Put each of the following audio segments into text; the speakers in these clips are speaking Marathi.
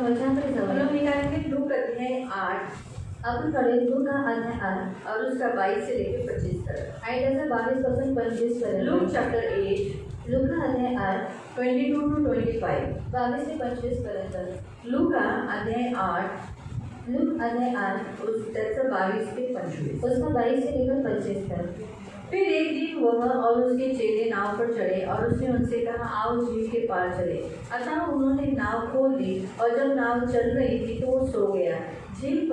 वचनाकडे जाऊया. हम लोग निकालेंगे लूक अध्याय 8 आपण पडेल लूका अध्याय 8 और उसका 22 से लेकर 25 तक. आणि त्याचा 22 पासून 25 लूक पर्यंत. चैप्टर 8 लूका अध्याय 8 22 to 25. 22 ते 25 पर्यंत. लूका अध्याय 8 लूक अध्याय 8 त्याचं 22 ते 25. उसका 22 से लेकर 25 तक. फिर एक दिन वह और उसके चेले नाव पर चढ़े और उसने उनसे कहा, आओ झील के पार चले. अतः उन्होंने नाव खोल दी और जब नाव चल रही थी तो वो सो गया. झील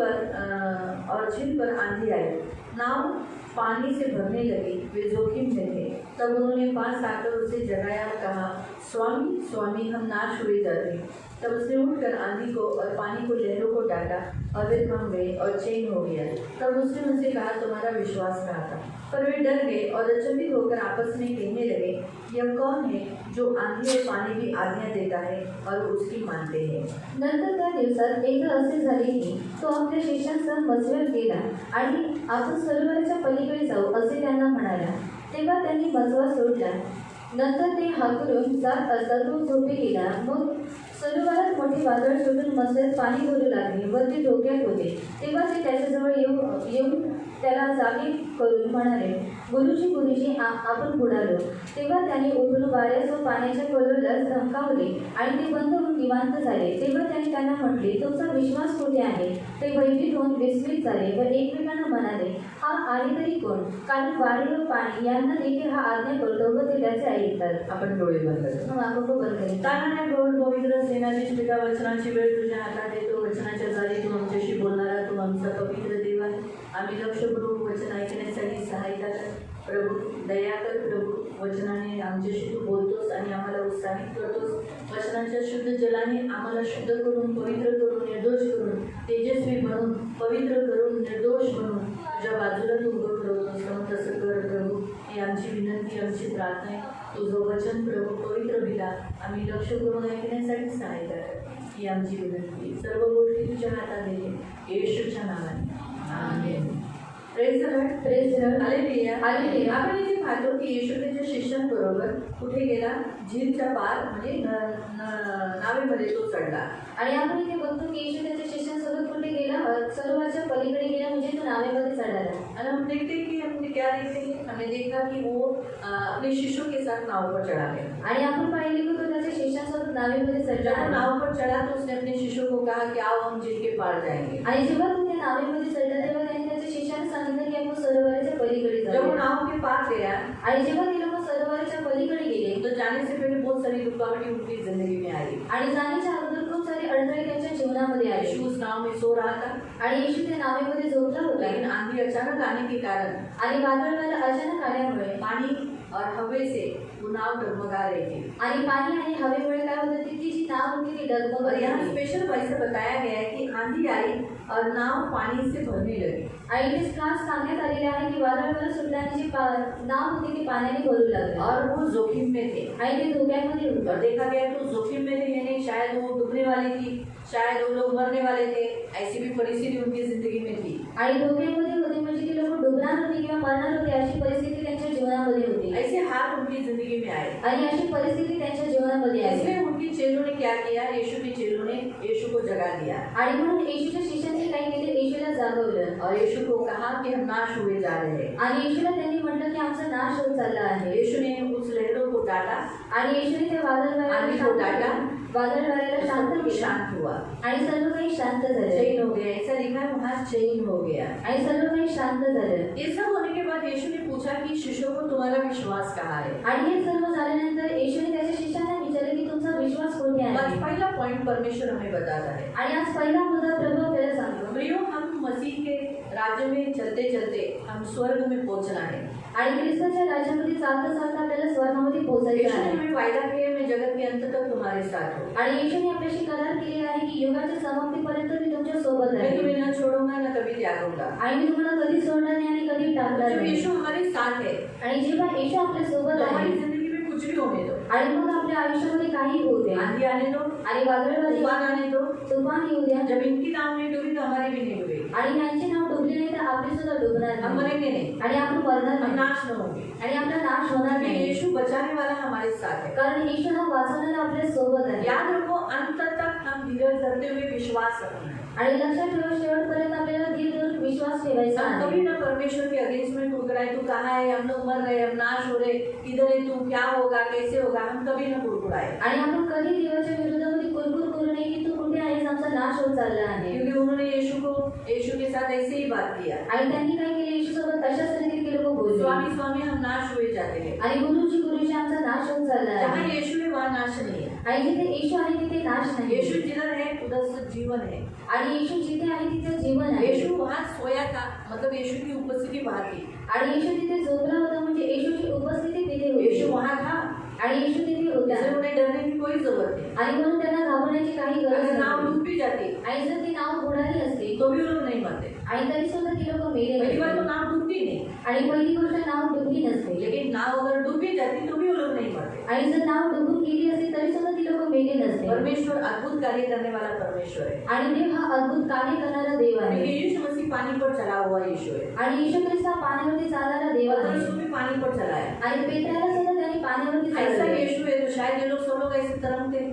पर आंधी आई. नाव पानी से भरने लगी. वे जोखिम में थे. तब उन्होंने पास आकर उसे जगाया और कहा, स्वामी स्वामी, हम नाश हुए जाते. तब उसने उठकर आंधी को और पानी को लहरों को डांटा और वे थम गए और चैन हो गया. तब उसने उनसे कहा, तुम्हारा विश्वास कहाँ था? पर वे डर गए और अचंभित होकर आपस में कहने लगे, यह कौन है जो आंधी और पानी की आज्ञा देता है और उसकी मानते हैं. नंतर त्या दिवसात एकदा असे झाले की तो आपल्या शिष्यांसह मजवर गेला आणि आपण सरोवराच्या पलीकडे जाऊ असे त्यांना म्हणाला. तेव्हा त्यांनी मजवा सोडला. नंतर ते हाकलून जात असता तो झोपी गेला. मग सरोवरात मोठे वादळ सुटून मसल्यात पाणी भरू लागले व ते धोक्यात होते. तेव्हा ते त्याच्याजवळ येऊन त्याला जागे करून म्हणाले, गुरुजी गुरुजी, आपण बुडालो. तेव्हा त्याने उठून वाऱ्यास व पाण्याच्या कलोलास धमकावले आणि ते बंद होऊन निवांत झाले. तेव्हा त्याने त्यांना म्हटले, तुमचा विश्वास कुठे आहे? ते भयभीत होऊन विस्मित झाले व एकमेकांना म्हणाले, हा आणि तरी कोण? कारण वारे व पाणी यांना देखील हा आज्ञा करतो व ते त्याचे ऐकतात. आपण डोळे बंद करतो. मग आपण तो बंद करेल. तानाने गौर पवित्र सेनाधीश पिता, वचनाची वेळ तुझ्या हातात येतो. वचनाच्या द्वारे तू आमच्याशी बोलणारा तू आमचा पवित्र देव आहे. आम्ही लक्षपूर्वक वचन ऐकण्यासाठी सहायता कर प्रभू. दया कर प्रभू. वचनाने आमच्याशी तू बोलतोस आणि आम्हाला उत्साहित करतोस. वचनाच्या शुद्ध जलाने आम्हाला शुद्ध करून, पवित्र करून, निर्दोष करून, तेजस्वी बनवून, पवित्र करून, निर्दोष बनवून तुझ्या बाजूला तू उभं ठेवतोस. मग तसं कर प्रभू. ही आमची विनंती, आमची प्रार्थना आहे. तुझं वचन प्रभू पवित्र पिता, आम्ही लक्ष करून ऐकण्यासाठी सहायता कर. ही आमची विनंती. सर्व गोष्टी तुझ्या हातात येते येशूच्या नावाने. Amen. Praise the Lord. Praise the Lord. Hallelujah. Hallelujah. आपण इथे पाहतो की येशू त्याच्या शिष्यांबरोबर कुठे गेला? झीलच्या पार म्हणजे नावेमध्ये तो चढला. आणि आपण इथे बघतो की येशू त्याच्या शिष्यांसोबत कुठे गेला? सरोवराच्या पलीकडे गेला, म्हणजे तो नावेमध्ये चढाला. और हम देखते कि हमने क्या देखते हैं? हमने देखा कि वो अपने शिष्यों के साथ नाव पर चढ़ा गया. आणि आपण पाहिले की तो त्याच्या शिष्यांसोबत नावेमध्ये जब वो चढला. नाव पर चढ़ा तो उसने अपने शिष्यों को कहा कि आओ हम झील के पार जाएंगे. आणि जेव्हा तो त्या नावेमध्ये चढला तेव्हा त्यांनी त्याच्या शिष्यांना सांगितलं की आपण सरोवराच्या पलीकडे जब वो जाऊ. नाव के पार गया आणि जेव्हा ते लोक सरोवराच्या पलीकडे गेले तो जाने से पहले बहुत सारी रुकावटें उनकी जिंदगी में आई. आणि जाण्याच्या अगोदर खूप सारे अडथळे त्यांच्या जीवनामध्ये आले. यीशु उस नाव में सो रहा था, आणि येशू त्या नावेमध्ये झोपला होता. लेकिन आंधी अचानक आने के कारण आणि वादळाला अचानक आल्यामुळे पानी और हवा से वो नाव डगमगा रही थी. आणि पाणी आणि हवेमुळे काय होतं, ती जी नाव होती ती डगमगत और यहाँ होती. स्पेशल वैसे बताया गया है कि आंधी आई और नाव पानी से भरने लगी. आणि इथे खास सांगण्यात आलेले आहे की वादळ सुटल्याने जी नाव होती ती पाण्याने भरू लागली और वो जोखिम में थे. आणि ते धोक्यामध्ये होतं. और देखा गया तो जोखिम में थे, यानी शायद वो डूबने वाली थी, शायद वो लोग मरने वाले थे. ऐसी भी परिस्थिति उनकी जिंदगी में थी. आणि धोक्यामध्ये होते, म्हणजे ती लोक डुबणार होती किंवा मरणार होती अशी परिस्थिती त्यांच्या जीवनामध्ये होती. ऐसे हाल उनकी जिंदगी में आए. आणि अशी परिस्थिती त्यांच्या जीवनामध्ये आली. इसलिए उनके चेलों ने क्या किया? यीशु के चेलों ने यीशु को जगा दिया आणि म्हणून येशूच्या शिष्यांनी काय केले? येशूला जागवलं और यीशु को कहा कि हम नाश हुए जा रहे हैं. आणि येशूला त्यांनी म्हटलं की आमचा नाश होत चालला आहे. यीशु ने उस लहरों को डांटा, आणि येशूने त्या आंधी को डांटा, वादळ वाऱ्याला शांत सब कुछ केलं शांत हुआ. आणि सर्व काही शांत झालं. चैन हो गया. ऐसा लिखा है वहाँ चैन हो गया. आणि सर्व काही शांत झालं. ये सब होने के बाद यीशु ने पूछा कि शिष्यों को तुम्हारा विश्वास कहाँ है? आणि हे सर्व झाल्यानंतर येशूने त्याच्या शिष्यांना विचारले की तुमचा विश्वास कोठे आज आहे? पहला पॉइंट परमेश्वर हमें बताता है. आणि आज पहिला मुद्दा प्रभू आपल्याला सांगतो. प्रियो, हम मसीह के राज्य में चलते चलते हम स्वर्ग में पहुंचना है. आणि ख्रिस्ताच्या राज्यामध्ये चालता चालता आपल्याला स्वर्गामध्ये पोहोचायचं यीशु ने आहे. हमें वायदा किया, मैं जगत के अंत तक तुम्हारे साथ हूँ. आणि येशूने आपल्याशी करार केलेला आहे की युगाच्या समाप्तीपर्यंत मी तुमच्या सोबत मैं आहे. तुम्हें न छोड़ूंगा न कभी त्यागूंगा. आणि मी तुम्हाला कधी सोडणार नाही आणि कधी टाकणार जब नाही. यीशु हमारे साथ है आणि जेव्हा येशू आपल्या सोबत तो आहे हमारी जिंदगी में कुछ भी होने दो, आणि मग आपल्या आयुष्यामध्ये काही होऊ द्या, आंधी आने दो, आणि वादळवादी तूफान आने दो. तुफान येऊ द्या, जब इनकी नाव नहीं डूबी तो हमारी भी नहीं डूबेगी. आणि यांचे नाव डुबले नाही तर आपले सुद्धा डुबणार हम नाही. मरेंगे नहीं, आणि आपण मरणार हम नाही नाश न होंगे. आणि आपला नाश होणार क्योंकि नाही. यीशु बचाने वाला हमारे साथ है. कारण येशू हा वाचवणारा आपल्या सोबत आहे. याद रखो, अंत तक हम धीरज धरते हुए विश्वास रखना है। आणि लक्षात ठेवा शेवटपर्यंत आपल्याला धीर धरून विश्वास ठेवायचा हम आहे. कभी ना परमेश्वर के अगेंस्ट में कुड़कुड़ाए, तू कहाँ है, हम लोग मर रहे, हम नाश हो रहे, किधर है तू, क्या होगा, कैसे होगा, हम कभी ना कुड़कुड़ाए। आणि आपण कधी देवाच्या विरोधामध्ये कुरकुर करू नये की तू कुठे आहेस, आमचा नाश होत चालला आहे. क्योंकि उन्होंने यीशु के साथ ऐसे ही बात किया। आणि त्यांनी काय केले, येशू सोबत तशाच तऱ्हेने ते लोक बोलले. स्वामी स्वामी हम नाश हुए जाते हैं। आणि गुरुजी आमचा नाश होत चालला जहाँ आहे. यीशु है वहाँ नाश नहीं है। आणि जिथे येशू आहे तिथे नाश नाही. यीशु जिधर है उधर से जीवन है। आणि येशू जिथे आहे तिथे जीवन आहे. यीशु वहाँ सोया था, मतलब यीशु की उपस्थिति वहाँ थी। आणि येशू तिथे झोपला होता म्हणजे येशूची उपस्थिती तिथे होती. यीशु वहाँ था, आणि येशू तिथे होता. इसलिए उन्हें डरने की कोई जरूरत नहीं। आणि म्हणून त्यांना घाबरण्याची काही गरज अगर नाव नाही. डूब भी जाती आणि जर ती नाव बुडाली असती तो भी वो लोग नहीं मरते। आणि तरी सुद्धा ती लोक मेले पहली बात तो नसते. नाव डूबती नहीं, आणि पहिली गोष्ट नाव डुबली नसते. लेकिन नाव अगर डूब भी जाती तो भी वो लोग नहीं मरते। आणि जर नाव डुबून गेली असती तरी सुद्धा ती लोक मेले नसते. परमेश्वर अद्भुत कार्य करने वाला परमेश्वर है। आणि देव हा अद्भुत कार्य करणारा देव आहे. क्योंकि यीशु मसीह पानी पर चला हुआ यीशु है। आणि येशू ख्रिस्त हा पाण्यावरती चालणारा देव आहे. पतरस को भी पानी पर चला है। आणि पेत्राला सुद्धा त्यांनी पाण्यावरती ऐसा चालवले. यीशु है तो शायद ये लोग सब लोग ऐसे तरंगते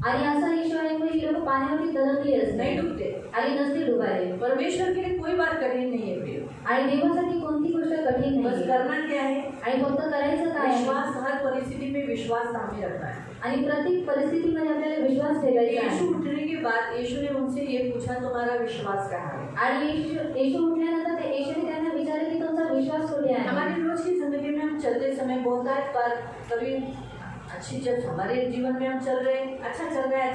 आणि असा येशू आहे मग ही लोक पाण्यावरती तरंगली असते नहीं डूबते। आणि नसते डुबायले. परमेश्वर के लिए कोई बात कठिन नहीं है प्रिय। आणि देवासाठी कोणती गोष्ट कठीण बस नाही. करना क्या है, आणि फक्त करायचं काय आहे? विश्वास, हर परिस्थिति में विश्वास सामने रखना है। आणि प्रत्येक परिस्थितीमध्ये आपल्याला विश्वास ठेवायचा यीशु आहे. उठने के बाद यीशु ने उनसे ये पूछा, तुम्हारा विश्वास कहाँ है? आणि येशू उठल्यानंतर ते येशूने त्यांना विचारले की तुमचा विश्वास कुठे आहे. हमारी रोज की जिंदगी में हम चलते समय बहुत बार कभी अच्छी, जब हमारे जीवन में हम चल रहे हैं, अच्छा चल रहा है,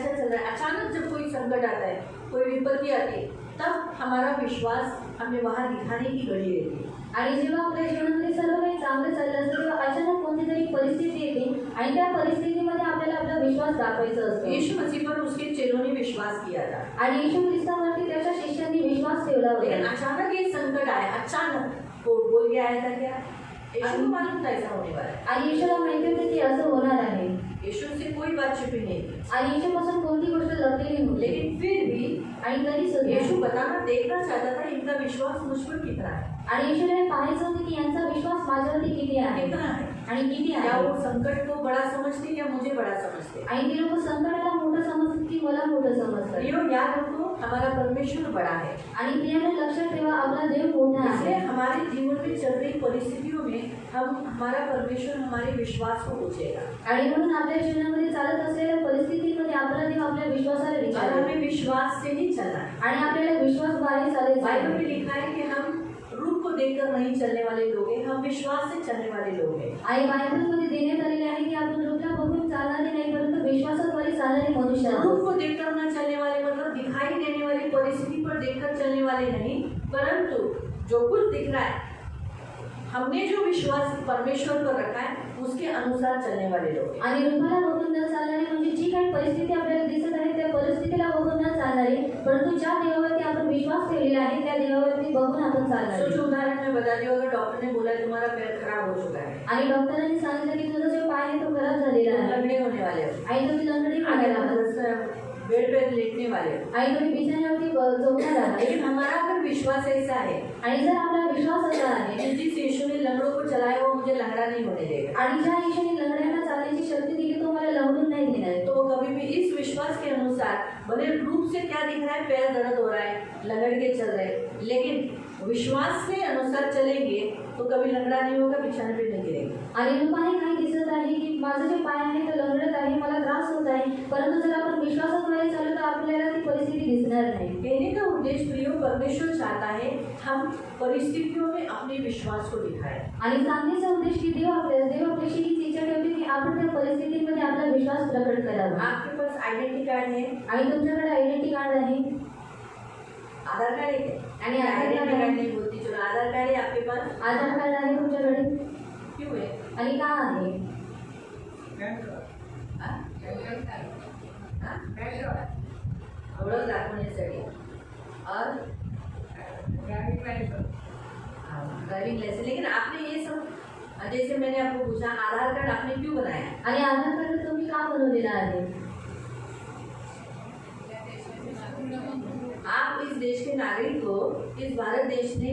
अचानक जब कोई संकट आता है, कोई विपत्ति आती है, तब हमारा विश्वास हमें वहाँ दिखाने की घड़ी रहती है। आणि जेव्हा आपल्या जीवनामध्ये सर्व काही चांगलं चाललं असतं तेव्हा अचानक कोणती तरी परिस्थिती येते आणि त्या परिस्थितीमध्ये आपल्याला आपला विश्वास दाखवायचा असतो. यीशु मसीह पर उसके चेलों ने विश्वास किया था, आणि येशू ख्रिस्तावरती त्याच्या शिष्यांनी विश्वास ठेवला लेकिन होता. अचानक ये संकट आया, अचानक वो बोल के आया था क्या? यीशु को मालूम था ऐसा होने वाला है। आणि येशूला माहिती होते की असं होणार आहे. यीशु से कोई बात छिपी नहीं थी, आणि येशूपासून कोणती गोष्ट लपलेली नव्हती. लेकिन फिर भी आणि तरी सुद्धा यीशु बताना, देखना चाहता था इनका विश्वास मुझ पर कितना है, आणि येशूला हे पाहायचं होतं की यांचा विश्वास माझ्यावरती किती आहे कितना है। आणि किती क्या आहे. वो संकट को बड़ा समझते या मुझे बड़ा समझते? आणि ते लोक संकटाला मोठं समजतात की मला मोठं समजतात. प्रियो, याद रखो हमारा परमेश्वर बड़ा है। आणि प्रियाने लक्षात ठेवा आपला देव मोठा इसलिए आहे. हमारे जीवन में चल रही परिस्थितियों में हमारा परमेश्वर हमारे विश्वास को पूछेगा, आणि म्हणून आपल्या जीवनामध्ये चालत असलेल्या परिस्थितीमध्ये आपला देव आपल्या विश्वासाला और विचारेल. हमें विश्वास से ही चलना है। आणि आपल्याला विश्वासद्वारे चालायचं बाइबल में आहे. लिखा है कि हम रूप को देखकर नहीं चलने वाले लोग हैं, हम विश्वास से चलने वाले लोग हैं। आणि बायबलमध्ये देण्यात आलेले आहे की आपण रूपला बघून चालणारे नाही परंतु विश्वासाद्वारे चालणारे मनुष्य रूप आहोत. को देखकर न चलने वाले मतलब दिखाई देने वाली परिस्थिति पर देखकर चलने वाले नहीं, परंतु जो कुछ दिख रहा है, हमने जो विश्वास परमेश्वर पर रखा है उसके अनुसार चलने वाले लोग हैं। आणि रूपाला बघून न चालणारे म्हणजे जी काही परिस्थिती आपल्याला दिसत आहे त्या परिस्थितीला बघून न चालणारे परंतु ज्या देवावरती आपण विश्वास ठेवलेला आहे त्या देवावरती बघून आपण चालणारे. सोचो, उदाहरण में बता दियो, अगर डॉक्टर ने बोला तुम्हारा पैर खराब हो चुका है, आणि डॉक्टरांनी सांगितलं की तुझा जो पाय आहे तो खराब झालेला आहे लंगड़े होने वाले हो, आणि तुम्ही लंगडी होणार आहात बेड पे लेटने वाले हो, आणि तुम्ही बिछाण्यावरती झोपणार आहात. लेकिन हमारा अगर विश्वास ऐसा है आणि जर आपला विश्वास असा आहे कि जिस यीशु ने लंगड़ों को चलाया वो मुझे लंगड़ा नहीं होने देगा, आणि ज्या येशूने लंगड्यांना चालण्याची शक्ती दिली तो मला लंगडून नाही देणार. तो वो कभी भी इस विश्वास के अनुसार, भले रूप से क्या दिख रहा है, पैर दर्द हो रहा है, लंगड़ के चल रहे हैं, लेकिन विश्वास के अनुसार चलेंगे तो कभी लंगड़ा नहीं होगा, बिछाने पे नहीं गिरेगा। आणि रूपाने काय दिसत आहे की माझं जे पाय आहे तो लंगडत आहे, मला त्रास होत आहे, परंतु जर आपण विश्वासाद्वारे चालू तर आपल्याला ती परिस्थिती दिसणार नाही. कहने का उद्देश्य प्रियो, परमेश्वर चाहता है हम परिस्थितियों में अपने विश्वास को दिखाएं। आणि सांगण्याचा उद्देश की देव आपल्याशी हीच इच्छा ठेवते की आपण त्या परिस्थितीमध्ये आपला विश्वास प्रकट करावा. आपके पास आइडेंटिटी कार्ड है, आणि तुमच्याकडे आयडेंटिटी कार्ड आहे आधार कार्ड है, आणि आधार कार्ड आहे. नहीं बोलती, चलो आधार कार्ड है आपके पास, आधार कार्ड आहे तुमच्याकडे क्यों है? आणि का आहे हाँ? ओळख दाखवण्यासाठी और ड्राइविंग लाइसेंस। लेकिन आपने ये सब, जैसे मैंने आपको पूछा आधार कार्ड आपने क्यों बनाया? आणि आधार कार्ड तुम्ही का बनवलेला आहे. आप इस देश के नागरिक हो, इस भारत देश ने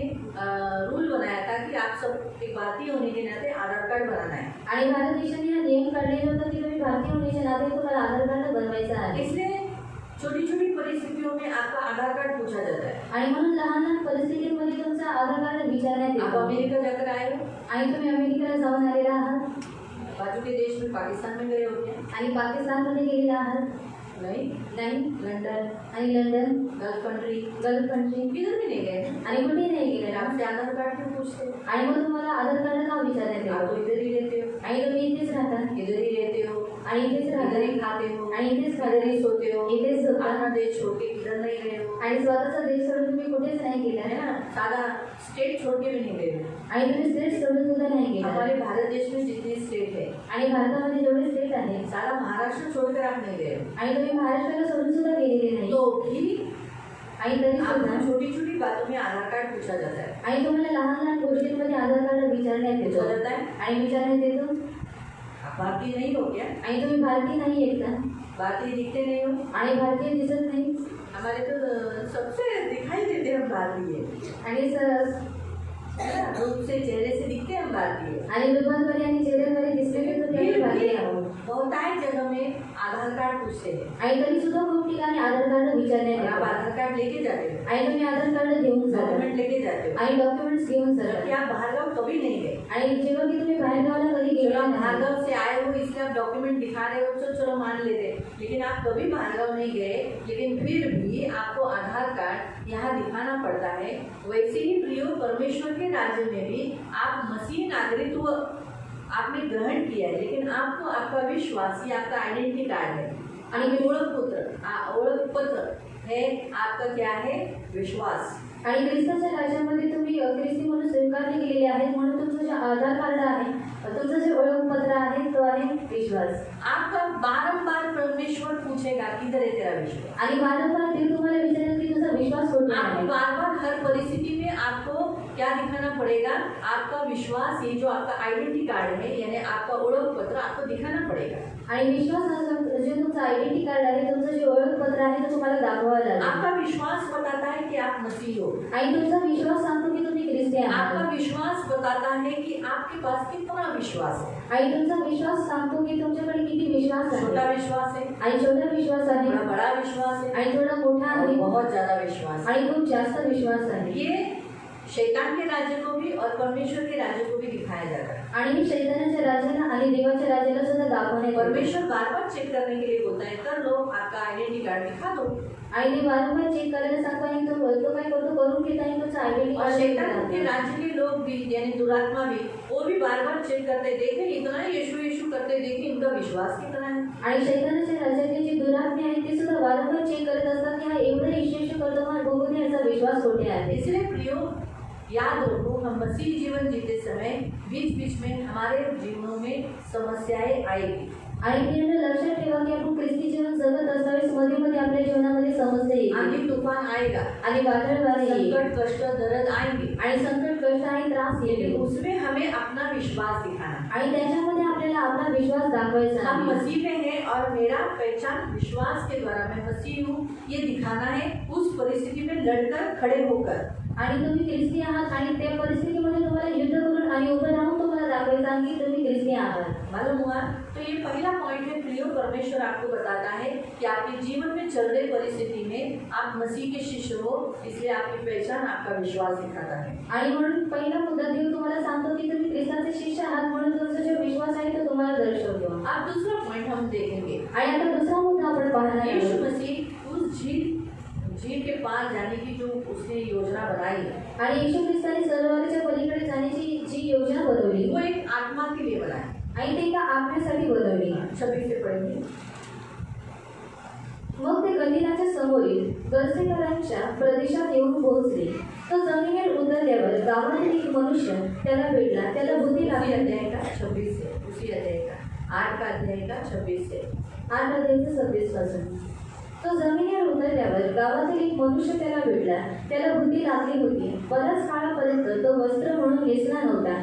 रूल बनाया था कि आप सब एक भारतीय होने के नाते आधार कार्ड बनाना है। आणि भारत देशाने हा नियम काढलेला होता की तुम्ही भारतीय होण्याच्या नाते तुम्हाला आधार कार्ड बनवायचं आहे. इसलिए छोटी छोटी परिस्थितियों में आपका आधार कार्ड पूछा जाता है। आणि म्हणून लहान लहान परिस्थितींमध्ये तुमचा आधार कार्ड विचारण्यात आप येतो अमेरिका जाकर आए हो, आणि तुम्ही अमेरिकेला जाऊन आलेला आहात बाजू के देश में पाकिस्तान में गए हो क्या? आणि पाकिस्तानमध्ये गेलेला आहात नहीं। नाही लंदन, आणि London gulf country, gulf country किधर भी नहीं गए। आणि कुठेही नाही गेलेला आपसे आधार कार्ड क्यों पूछते हो? आणि मग तुम्हाला आधार कार्ड का विचारण्यात आप येतो तो इधर ही रहते हो, आणि तुम्ही इथेच राहता इधर ही रहते हो, आणि इथेच इधर राहता ही खाते हो, आणि इथेच इधर ही खाता सोते हो, इथेच झोपता अपना देश छोड़ के इधर नहीं गए हो, आणि स्वतःचा देश सोडून तुम्ही कुठेच नाही गेला है ना? सादा स्टेट छोड़ के भी नहीं गए हो। आणि तुम्ही स्टेट सोडून सुद्धा नाही गेला हमारे भारत देश में जितनी स्टेट है, आणि भारतामध्ये जेवढे स्टेट आहेत सारा महाराष्ट्र छोड़कर आप नहीं गए हो। आणि तुम्ही महाराष्ट्राला सोडून सुद्धा गेलेले नाही तो भी आणि तरी आपको सुद्धा छोटी छोटी बातों में आधार कार्ड पूछा जाता है। आणि तुम्हाला लहान लहान गोष्टींमध्ये आधार कार्ड विचारण्यात येतो पूछा जाता है, आणि विचारण्यात येतो आप भारतीय नहीं हो क्या? आणि तुम्ही भारतीय नाही आहेत का भारतीय दिखते नहीं हो? आणि भारतीय दिसत नाही हमारे तो सबसे दिखाई देते हम भारतीय, आणि रूप से चेहरे से दिखते हम भारतीय। आणि रूपांतरी आणि चेहऱ्याद्वारे दिसले की तुम्ही फिर भारतीय भी आहोत बहुतायत जगह में आधार कार्ड पूछते हैं आणि तरी सुद्धा खूप ठिकाणी आधार कार्ड विचारण्यात और आप येतो आधार कार्ड लेके जाते हो, आणि तुम्ही आधार कार्ड घेऊन जाता डॉक्यूमेंट लेके जाते हो, आणि डॉक्युमेंट्स घेऊन जबकि जाता आप बाहरगांव कभी नहीं गए। आणि जेव्हा की तुम्ही बाहेरगावाला कधी चलो गेला आप नाही बाहरगांव से आए हो इसलिए आप डॉक्यूमेंट दिखा रहे हो, तो चलो मान लेते, लेकिन आप कभी बाहरगांव नहीं गए, लेकिन फिर भी आपको आधार कार्ड यहाँ दिखाना पड़ता है। वैसे ही प्रियो परमेश्वर के राज्य में भी आप मसीह नागरिकत्व आपने ग्रहण किया है, लेकिन आपको आपका विश्वास ये आपका आइडेंटिटी कार्ड है आणि ओळख पत्र है आपका क्या है? विश्वास। आणि ख्रिस्ताच्या राज्यामध्ये तुम्ही ख्रिस्ती म्हणून स्वीकारले गेलेले आहेत म्हणून तुमचं जे आधार कार्ड आहे तुमचं जे ओळखपत्र आहे तो आहे विश्वास आपका बारंबार परमेश्वर पूछेगा किधर है तेरा विश्वास, आणि वारंवार देव तुम्हाला विचारेल की तुझा विश्वास कुठे आपको आहे बार बार हर परिस्थिति में आपको क्या दिखाना पड़ेगा? आपका विश्वास, ये जो आपका आइडेंटिटी कार्ड है यानी आपका ओळख पत्र आपको दिखाना पड़ेगा। आणि विश्वास हा जे तुमचं आयडेंटिटी कार्ड आहे तुमचं जे ओळखपत्र आहे ते तुम्हाला दाखवावं लागेल आपका विश्वास बताता है कि आप मसीह हो, आणि तुमचा विश्वास सांगतो की तुम्ही ख्रिस्ती आहात आपका विश्वास बताता है कि आपके पास कितना विश्वास है। आणि तुमचा विश्वास सांगतो की तुमच्याकडे किती विश्वास छोटा आहे विश्वास है, आणि छोटा विश्वास आहे थोड़ा बड़ा विश्वास है आणि थोडा मोठा और आहे बहुत ज्यादा विश्वास है। आणि खूप जास्त विश्वास आहे ये शैतान के राज्य को भी और परमेश्वर के राज्य को भी दिखाया जाता है। आणि हे शैतानाच्या राज्याला आणि देवाच्या राज्याला सुद्धा दाखवण्यात येते. परमेश्वर बार बार चेक करने के लिए बोलता है, कर लो आपका आइडेंटिटी कार्ड दिखा दो। आणि ते वारंवार चेक करायला सांगतो आणि तो काय करतो करून घेत आणि तुमचा आयडेंटिटी और शैतान के कार्ड राज्य के लोग भी यानी दुरात्मा भी वो भी बार बार चेक करते देखे इतना यीशु यीशु करते देखे इनका विश्वास कितना है। आणि शैतानाच्या राज्यातले जे दुरात्मे आहेत ते सुद्धा वारंवार चेक करत असतात की हा एवढा यीशु करतो मग बघून याचा विश्वास कुठे आहे. इसलिए प्रियो याद रखो, हम मसीह जीवन जीते समय बीच बीच में हमारे जीवनों में समस्याएं आएगी। आणि प्रियांनो लक्षात ठेवा की आपण ख्रिस्ती जीवन जगत असताना मध्ये मध्ये आपल्या जीवनामध्ये समस्या येतील आंधी तूफान आएगा, आणि वादळ वारे येईल संकट कष्ट दर्द आएंगे, आणि संकट कष्ट आणि त्रास लेकिन येईल उसमें हमें अपना विश्वास दिखाना। आणि त्याच्यामध्ये आपल्याला आपला विश्वास दाखवायचा हम आहे. मसीह में हैं और मेरा पहचान विश्वास के द्वारा मैं मसीह हूँ ये दिखाना है, उस परिस्थिति में लड़कर खड़े होकर। आणि तुम्ही ख्रिस्ती आहात आणि त्या परिस्थितीमध्ये तुम्हाला युद्ध करून आणि उभं राहून तुम्हाला दाखवायचं आहे की तुम्ही ख्रिस्ती आहात. मालूम हुआ? तो ये पहला पॉइंट है, प्रियो परमेश्वर आपको बताता है कि आपके जीवन में चल रही परिस्थिति में आप मसीह के शिष्य हो, इसलिए आपकी पहचान आपका विश्वास दिखाता है। आणि म्हणून पहिला मुद्दा देव तुम्हाला सांगतो की तुम्ही ख्रिस्ताचे शिष्य आहात म्हणून तुमचा जो विश्वास आहे तो तुम्हाला दर्शवतो. अब दूसरा पॉइंट हम देखेंगे, आणि आता दुसरा मुद्दा आपण पाहणार यीशु आहोत. मसीह उस झील के पार जाने की जो उसने योजना बनाई आणि येशू ख्रिस्ताने सरोवराच्या पलीकडे जाण्याची जी योजना बनवली वो एक आत्मा के लिए बनाई। आणि ते एका आत्म्यासाठी बनवली. 26 से पढ़ेंगे। मग ते गलिलाच्या समोरील गरसेकरांच्या प्रदेशात येऊन पोहोचले. तो जमिनीवर उतरल्यावर गावातील एक मनुष्य त्याला भेटला. त्याला बुद्धी उसी लागली. अध्याय का 26 से, उसी अध्याय का 8 का अध्याय का 26 से 8 अध्यायाचे 26 पासून. तो जमिनीवर उतरल्यावर गावातील एक मनुष्य त्याला भेटला. त्याला बुद्धी लागली होती. बऱ्याच काळापर्यंत तो वस्त्र म्हणून नेसला नव्हता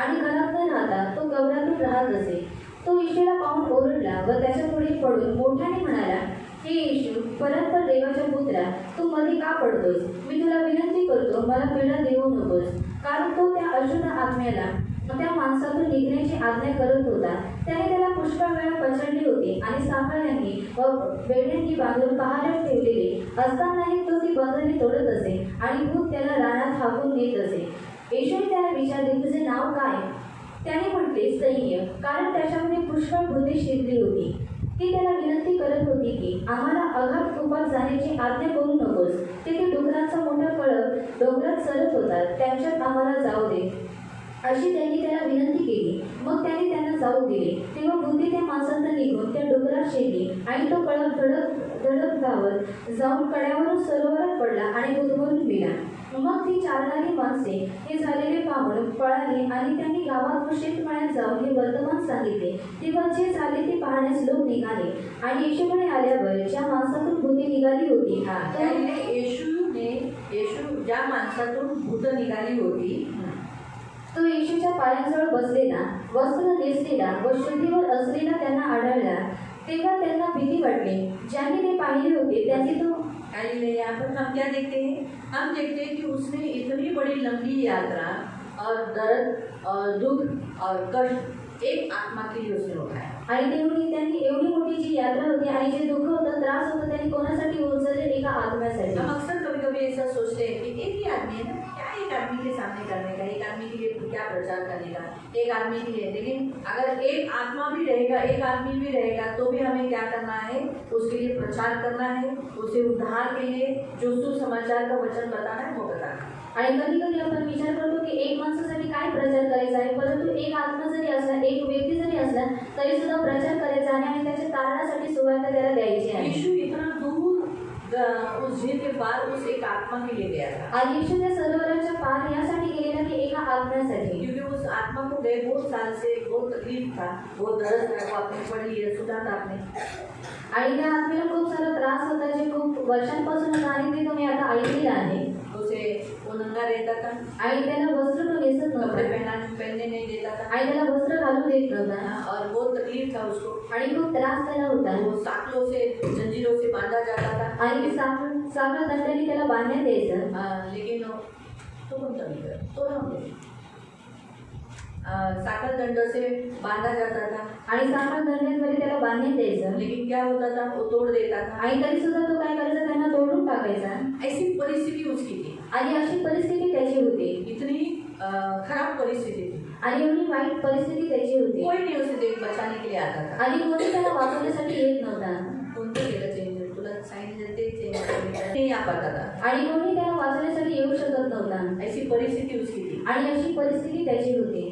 आणि घरात न राहता तो कबरातून राहत असे. तो येशूला पाहून ओरडला व त्याच्या पुढे पडून मोठ्याने म्हणाला, हे येशू, परस्पर देवाच्या पुत्रा, तू मध्ये का पडतोस? मी तुला विनंती करतो, मला पीडा देऊ नकोस. कारण तो त्या अशुद्ध आत्म्याला त्या माणसातून निघण्याची आज्ञा करत होता. त्याने त्याला पुष्कळ वेळा पछाडली होती आणि साखळ्यांनी व बेड्यांनी बांधून पहाऱ्यात ठेवलेले असतानाही तो ती बंधने तोडत असे आणि भूत त्याला रानात हाकून नेत असे. येशूने त्याला विचारले, तुझे नाव काय? त्याने म्हटले, सैन्य, कारण त्याच्यामध्ये पुष्कळ भूते शिरली होती. ती त्याला विनंती करत होती की आम्हाला अघात कूपात जाण्याची आज्ञा करू नकोस. तेथे डुकरांचा मोठा कळप डोंगरात सरत होता, त्यांच्यात आम्हाला जाऊ दे, अशी त्यांनी त्याला विनंती केली. मग त्याने त्यांना जाऊ दिले. तेव्हा भूते त्या माणसांना निघून त्या डोंगरात शिरली आणि तो कळप धडक गावात जाऊन कड्यावरून सरोवरात पडला आणि गुदमरून मेला. मग ती चालणारी माणसे हे झालेले पाहून पळाली आणि त्यांनी गावात व शेतमाळ्यात जाऊन हे वर्तमान सांगितले. तेव्हा जे झाले ते पाहण्यास लोक निघाले आणि येशूकडे आल्यावर ज्या माणसातून भूते निघाली होती येशू ज्या माणसातून भूत निघाली होती तो येशूच्या पायांजवळ बसलेला, वस्त्र नेसलेला व शुद्धीवर असलेला त्यांना आढळला. तेव्हा त्यांना भीती वाटली. ज्यांनी ते पाहिले होते त्यांनी तो यहाँ पर हम क्या देखते हैं? हम देखते हैं कि उसने इतनी बड़ी लंबी यात्रा और दर्द और दुख और कष्ट एक आत्मा के लिए उसने उठाया. आणि त्यांनी एवढी मोठी जी यात्रा होती आणि जे दुःख होतं, त्रास होता, त्यांनी कोणासाठी उचलले? एका आत्म्यासाठी. हम अक्सर कभी कभी ऐसा सोचते हैं कि एक ही आदमी है ना, क्या एक आदमी के सामने करने का, एक आदमी के लिए क्या प्रचार करने का, एक आदमी के लिए. लेकिन अगर एक आत्मा भी रहेगा, एक आदमी भी रहेगा, तो भी हमें क्या करना है? उसके लिए प्रचार करना है, उसे उद्धार के लिए जो सुसमाचार का वचन बताना है वो बताना है. आणि कधी कधी आपण विचार करतो की एक माणसासाठी काय प्रचार करायचा आहे, परंतु एक आत्मा जरी असला, एक व्यक्ती जरी असला, तरी सुद्धा प्रचार करायचा आहे आणि त्याच्या कारणासाठी सुवार्ता त्याला द्यायची आहे. यीशु इतना दूर उस झील के पार उस एक आत्मा के लिए गया था. आणि येशू त्या सरोवराच्या पार यासाठी गेलेला की एका आत्म्यासाठी. क्योंकि उस आत्मा को गए बहुत साल से बहुत तकलीफ था, बहुत दर्द था, वो आपने पढ़ी है, सुना था आपने. आणि त्या आत्म्याला खूप सारा त्रास होता, जे खूप वर्षांपासून होता आणि ते तुम्ही आता ऐकलेलं आहे. उसे वो नंगा रहता था आणि त्याला वस्त्र तो नेसत कपड़े नव्हता पहनने नहीं देता था आणि त्याला वस्त्र घालून देत नव्हता और बहुत तकलीफ था उसको. आणि खूप त्रास त्याला होता. वो साँकलों से जंजीरों से बांधा जाता था. आणि साखर दंडाने त्याला बांधण्यात यायचं. लेकिन तो कोणता नाही करत, तो राहून दे. साखर दंड से बांधा जाता था आणि साखर दंड्यांमध्ये त्याला बांधण्यात यायचं. लेकिन क्या होता था? वो तोड़ देता था. आणि तरी सुद्धा तो काय करायचा? त्यांना तोडून टाकायचा. ऐसी परिस्थिति उसकी थी आणि अशी परिस्थिती त्याची होती. इतनी खराब परिस्थिति थी. आणि एवढी वाईट परिस्थिती त्याची होती. कोई नहीं उसे देख बचाने के लिए आता था. आणि कोणी त्याला वाचवण्यासाठी येत नव्हता. कोणतं केलं चेंज? तुला सांगितलं ते चेंज नहीं आ पाता था. आणि कोणी त्याला वाचवण्यासाठी येऊ शकत नव्हता. ऐसी परिस्थिति उसकी थी. आणि अशी परिस्थिती त्याची होती.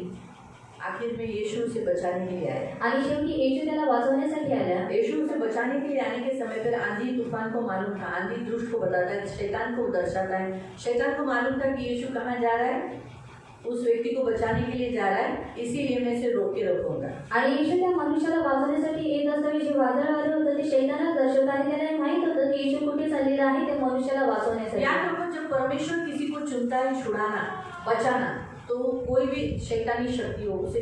आखिर में यीशु उसे बचाने के लिए आया. आणि शेवटी येशू त्याला वाचवण्यासाठी आला. यीशु उसे बचाने के लिए आने के समय पर आंधी तूफान को मालूम था. आंधी दुष्ट को बताता है, शैतान को दर्शाता है. शैतान को मालूम था कि यीशु कहाँ जा रहा है, उस व्यक्ति को बचाने के लिए जा रहा है, इसीलिए मैं इसे रोक के रखूंगा. आणि येशू त्या मनुष्याला वाचवण्यासाठी येत असताना जे वादळ आलं होतं ते शैतानाला दर्शवत आणि त्याला माहित होतं की येशू कुठे चाललेला आहे त्या मनुष्याला वाचवण्यासाठी. याद रखो, जब परमेश्वर किसी को चुनता है छुड़ाना, बचाना, तो कोई भी शैतानी शक्ति हो उसे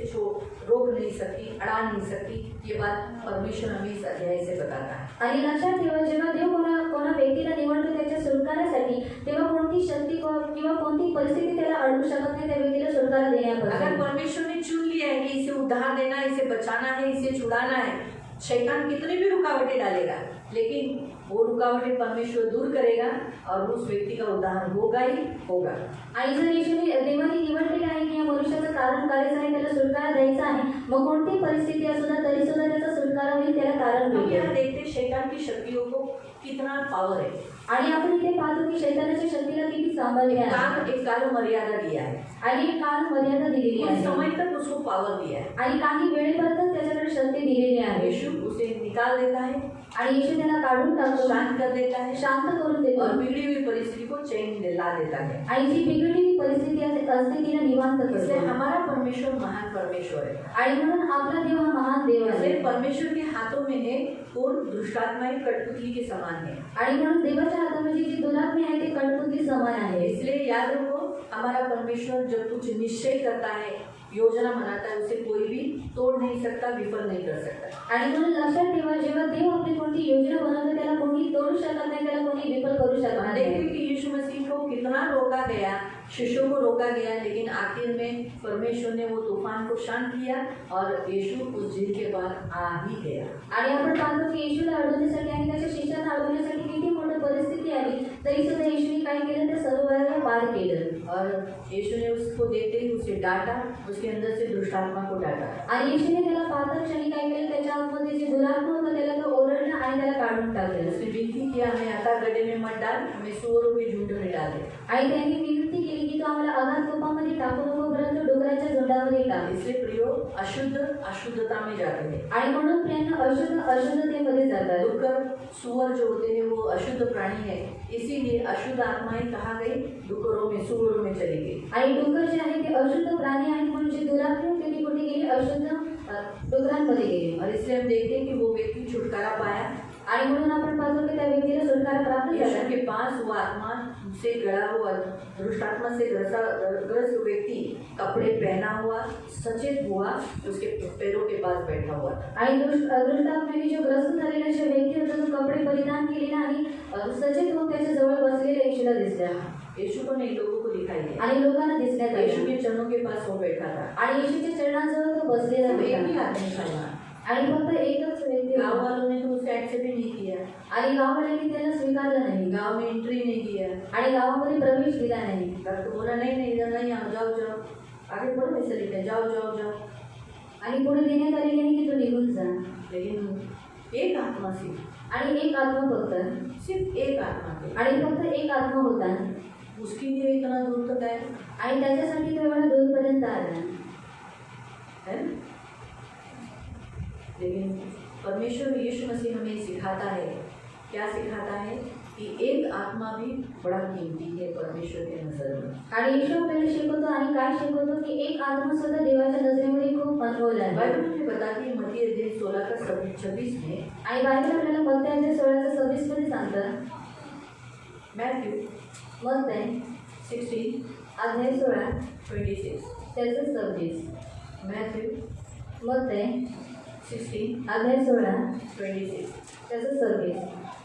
रोक नहीं सकती, अड़ा नहीं सकती. ये बात परमेश्वर हमें इस अध्याय से बताता है. आणि लक्षात ठेवा, जेव्हा देव कोणा व्यक्तीला निवडतो त्याच्या सुटकारासाठी, तेव्हा कोणती शक्ती किंवा कोणती परिस्थिती त्याला अडवू शकत नाही त्या व्यक्तीला सुटकारा देण्यापासून. अगर परमेश्वर ने चुन लिया है कि इसे उद्धार देना है, इसे बचाना है, इसे छुड़ाना है, शैतान कितनी भी रुकावटें डालेगा, लेकिन वो रुकावटें परमेश्वर दूर करेगा और उस व्यक्ति का उद्धार होगा ही होगा. आणि जर येशूने देवाने निवडलेलं आहे की या मनुष्याचं कारण करायचं आहे, त्याला सुटकारा द्यायचा आहे, मग कोणती परिस्थिती असू द्या तरी सुद्धा त्याचा सुटकारा होईल, त्याला कारण हम होईल. यहाँ देखते शैतान की शक्तियों को कितना पावर है. आणि आपण इथे पाहतो की शैतानाच्या शक्तीला किती सामर्थ्य आहे. एक काल मर्यादा दिया है आणि एक काल मर्यादा दिलेली कुछ आहे समय तक उसको पावर दिया है. आणि काही वेळेपर्यंत त्याच्याकडे शक्ती दिलेली आहे. यीशु उसे निकाल देता है, आणि येशू त्याला काढून टाकतो, शांत कर देता है, शांत करून देतो और बिगड़ी हुई परिस्थिति को चैन ला देता है. आणि जी बिघडलेली परिस्थिती असते तिला निवांत इसलिए करतो. हमारा परमेश्वर महान परमेश्वर है. आणि म्हणून आपला देव हा महान देव आहे. इसलिए परमेश्वर के हाथों में है कौन दुष्टात्माएं कठपुतली के समान है. आणि म्हणून देवाच्या हातामध्ये जी दुरात्मे आहे ते कठपुतली समान आहे. इसलिए याद रखो, हमारा परमेश्वर जब कुछ निश्चय करता है, योजना बनाता है, उसे कोई भी तोड़ नहीं सकता, विफल नहीं कर सकता. आणि म्हणून लक्षात ठेवा, जेव्हा देव आपली कोणती योजना बनवतो त्याला कोणी तोडू शकत नाही, त्याला कोणी विफल करू शकत देखिए नाही. कि यीशु मसीह को कितना रोका गया शिष्यों को रोका गया, लेकिन आखिर में परमेश्वर ने वो तूफान को शांत किया और यीशु उस झील के पार आ ही गया। आणि आपण पाहतो की येशूला अडवण्यासाठी आणि त्याच्या शिष्यांना अडवण्यासाठी किती मोठी परिस्थिती आली, तरी सुद्धा येशूने काय केलं, त्या सरोवराला पार केलं. और यीशु ने उसको देखते ही उसे डांटा, उसके अंदर से दुष्ट आत्मा को डांटा। आणि येशूने त्याला पाहता क्षणी काय केलं, त्याच्या आतमध्ये जे दुरात्मा होतं त्याला तो ओरडला आणि त्याला काढून टाकलं. उसने विनती किया, हमें अतः गड्ढे में मत डाल, हमें सुअरों के झुंड में डाल दे। आणि त्यांनी विनंती केली की तो आम्हाला अगाध कोपामध्ये टाकू नको, परंतु डोंगराच्या झुंडामध्ये टाक. इसलिए प्रियो अशुद्ध अशुद्धता में जाते हैं। आणि म्हणून प्रियांना अशुद्ध अशुद्धतेमध्ये जातात. डुक्कर सुअर जो होते हैं वो अशुद्ध प्राणी है, इसीलिए अशुद्ध आत्माएं कहाँ गई, डुक्करों में सुअरों में चली गई। आणि डुक्कर जे आहे ते अशुद्ध प्राणी आहेत, म्हणून जे दुरात्मा होते ते कुठे गेले, अशुद्ध डुकरांमध्ये गेले. और इसलिए हम देखते हैं कि वो व्यक्ति छुटकारा पाया। आणि म्हणून आपण पाहतो की त्या व्यक्तीला सुटकारा प्राप्त यीशु झाला. के पास वो आत्मा से गड़ा हुआ, दुष्ट आत्मा से ग्रस्त व्यक्ति कपड़े पहना हुआ, सचेत हुआ, उसके पैरों के पास बैठा हुआ। आणि दुष्टात्म्याने जो ग्रस्त झालेला जो व्यक्ती होता तो कपडे परिधान केलेला आणि सचेत होऊन त्याच्या जवळ बसलेला येशूला दिसला. यीशु को नहीं, लोगों को दिखाई दिया। आणि लोकांना दिसण्यात यीशु आले. के चरणों के पास वो बैठा था। आणि येशूच्या चरणाजवळ तो बसलेला सिर्फ एक ही होता. आदमी था। आणि फक्त एकच व्यक्ती गाँव होता. वालों ने तो उसे एक्सेप्ट ही नहीं किया, आणि गावावाल्यांनी त्याला स्वीकारलं नाही. गाँव में एंट्री नहीं किया। आणि गावामध्ये प्रवेश दिला नाही. डॉक्टर बोला नहीं नहीं इधर नहीं आओ, जाओ जाओ, आगे बढ़ो, ऐसे लिखा है, जाओ जाओ जाओ। आणि पुढे देण्यात आलेली आहे की तो निघून जा. लेकिन एक आत्मा थी, आणि एक आत्मा फक्त, सिर्फ एक आत्मा थी। आणि फक्त एक आत्मा होता. उसके लिए इतना दूर तक आया आणि त्याच्यासाठी तो एवढा दूरपर्यंत आला. है। लेकिन परमेश्वर यीशु मसीह हमें सिखाता है, क्या सिखाता है कि एक आत्मा भी बड़ा कीमती है परमेश्वर के नजर में। आणि येशू आपल्याला शिकवतो आणि काय शिकवतो की एक आत्मा सुद्धा देवाच्या नजरेमध्ये खूप अनमोल आहे. बाइबल में बताती है मत्ती अध्याय 16 का 26 में, आणि बायबल आपल्याला मत्ती अध्याय 16:26 मध्ये सांगतं. मैथ्यू मत्ती 16 अध्याय 16 26, त्याचं 26. मैथ्यू मत्ती 16 अध्याय 16 26। त्याचं 26.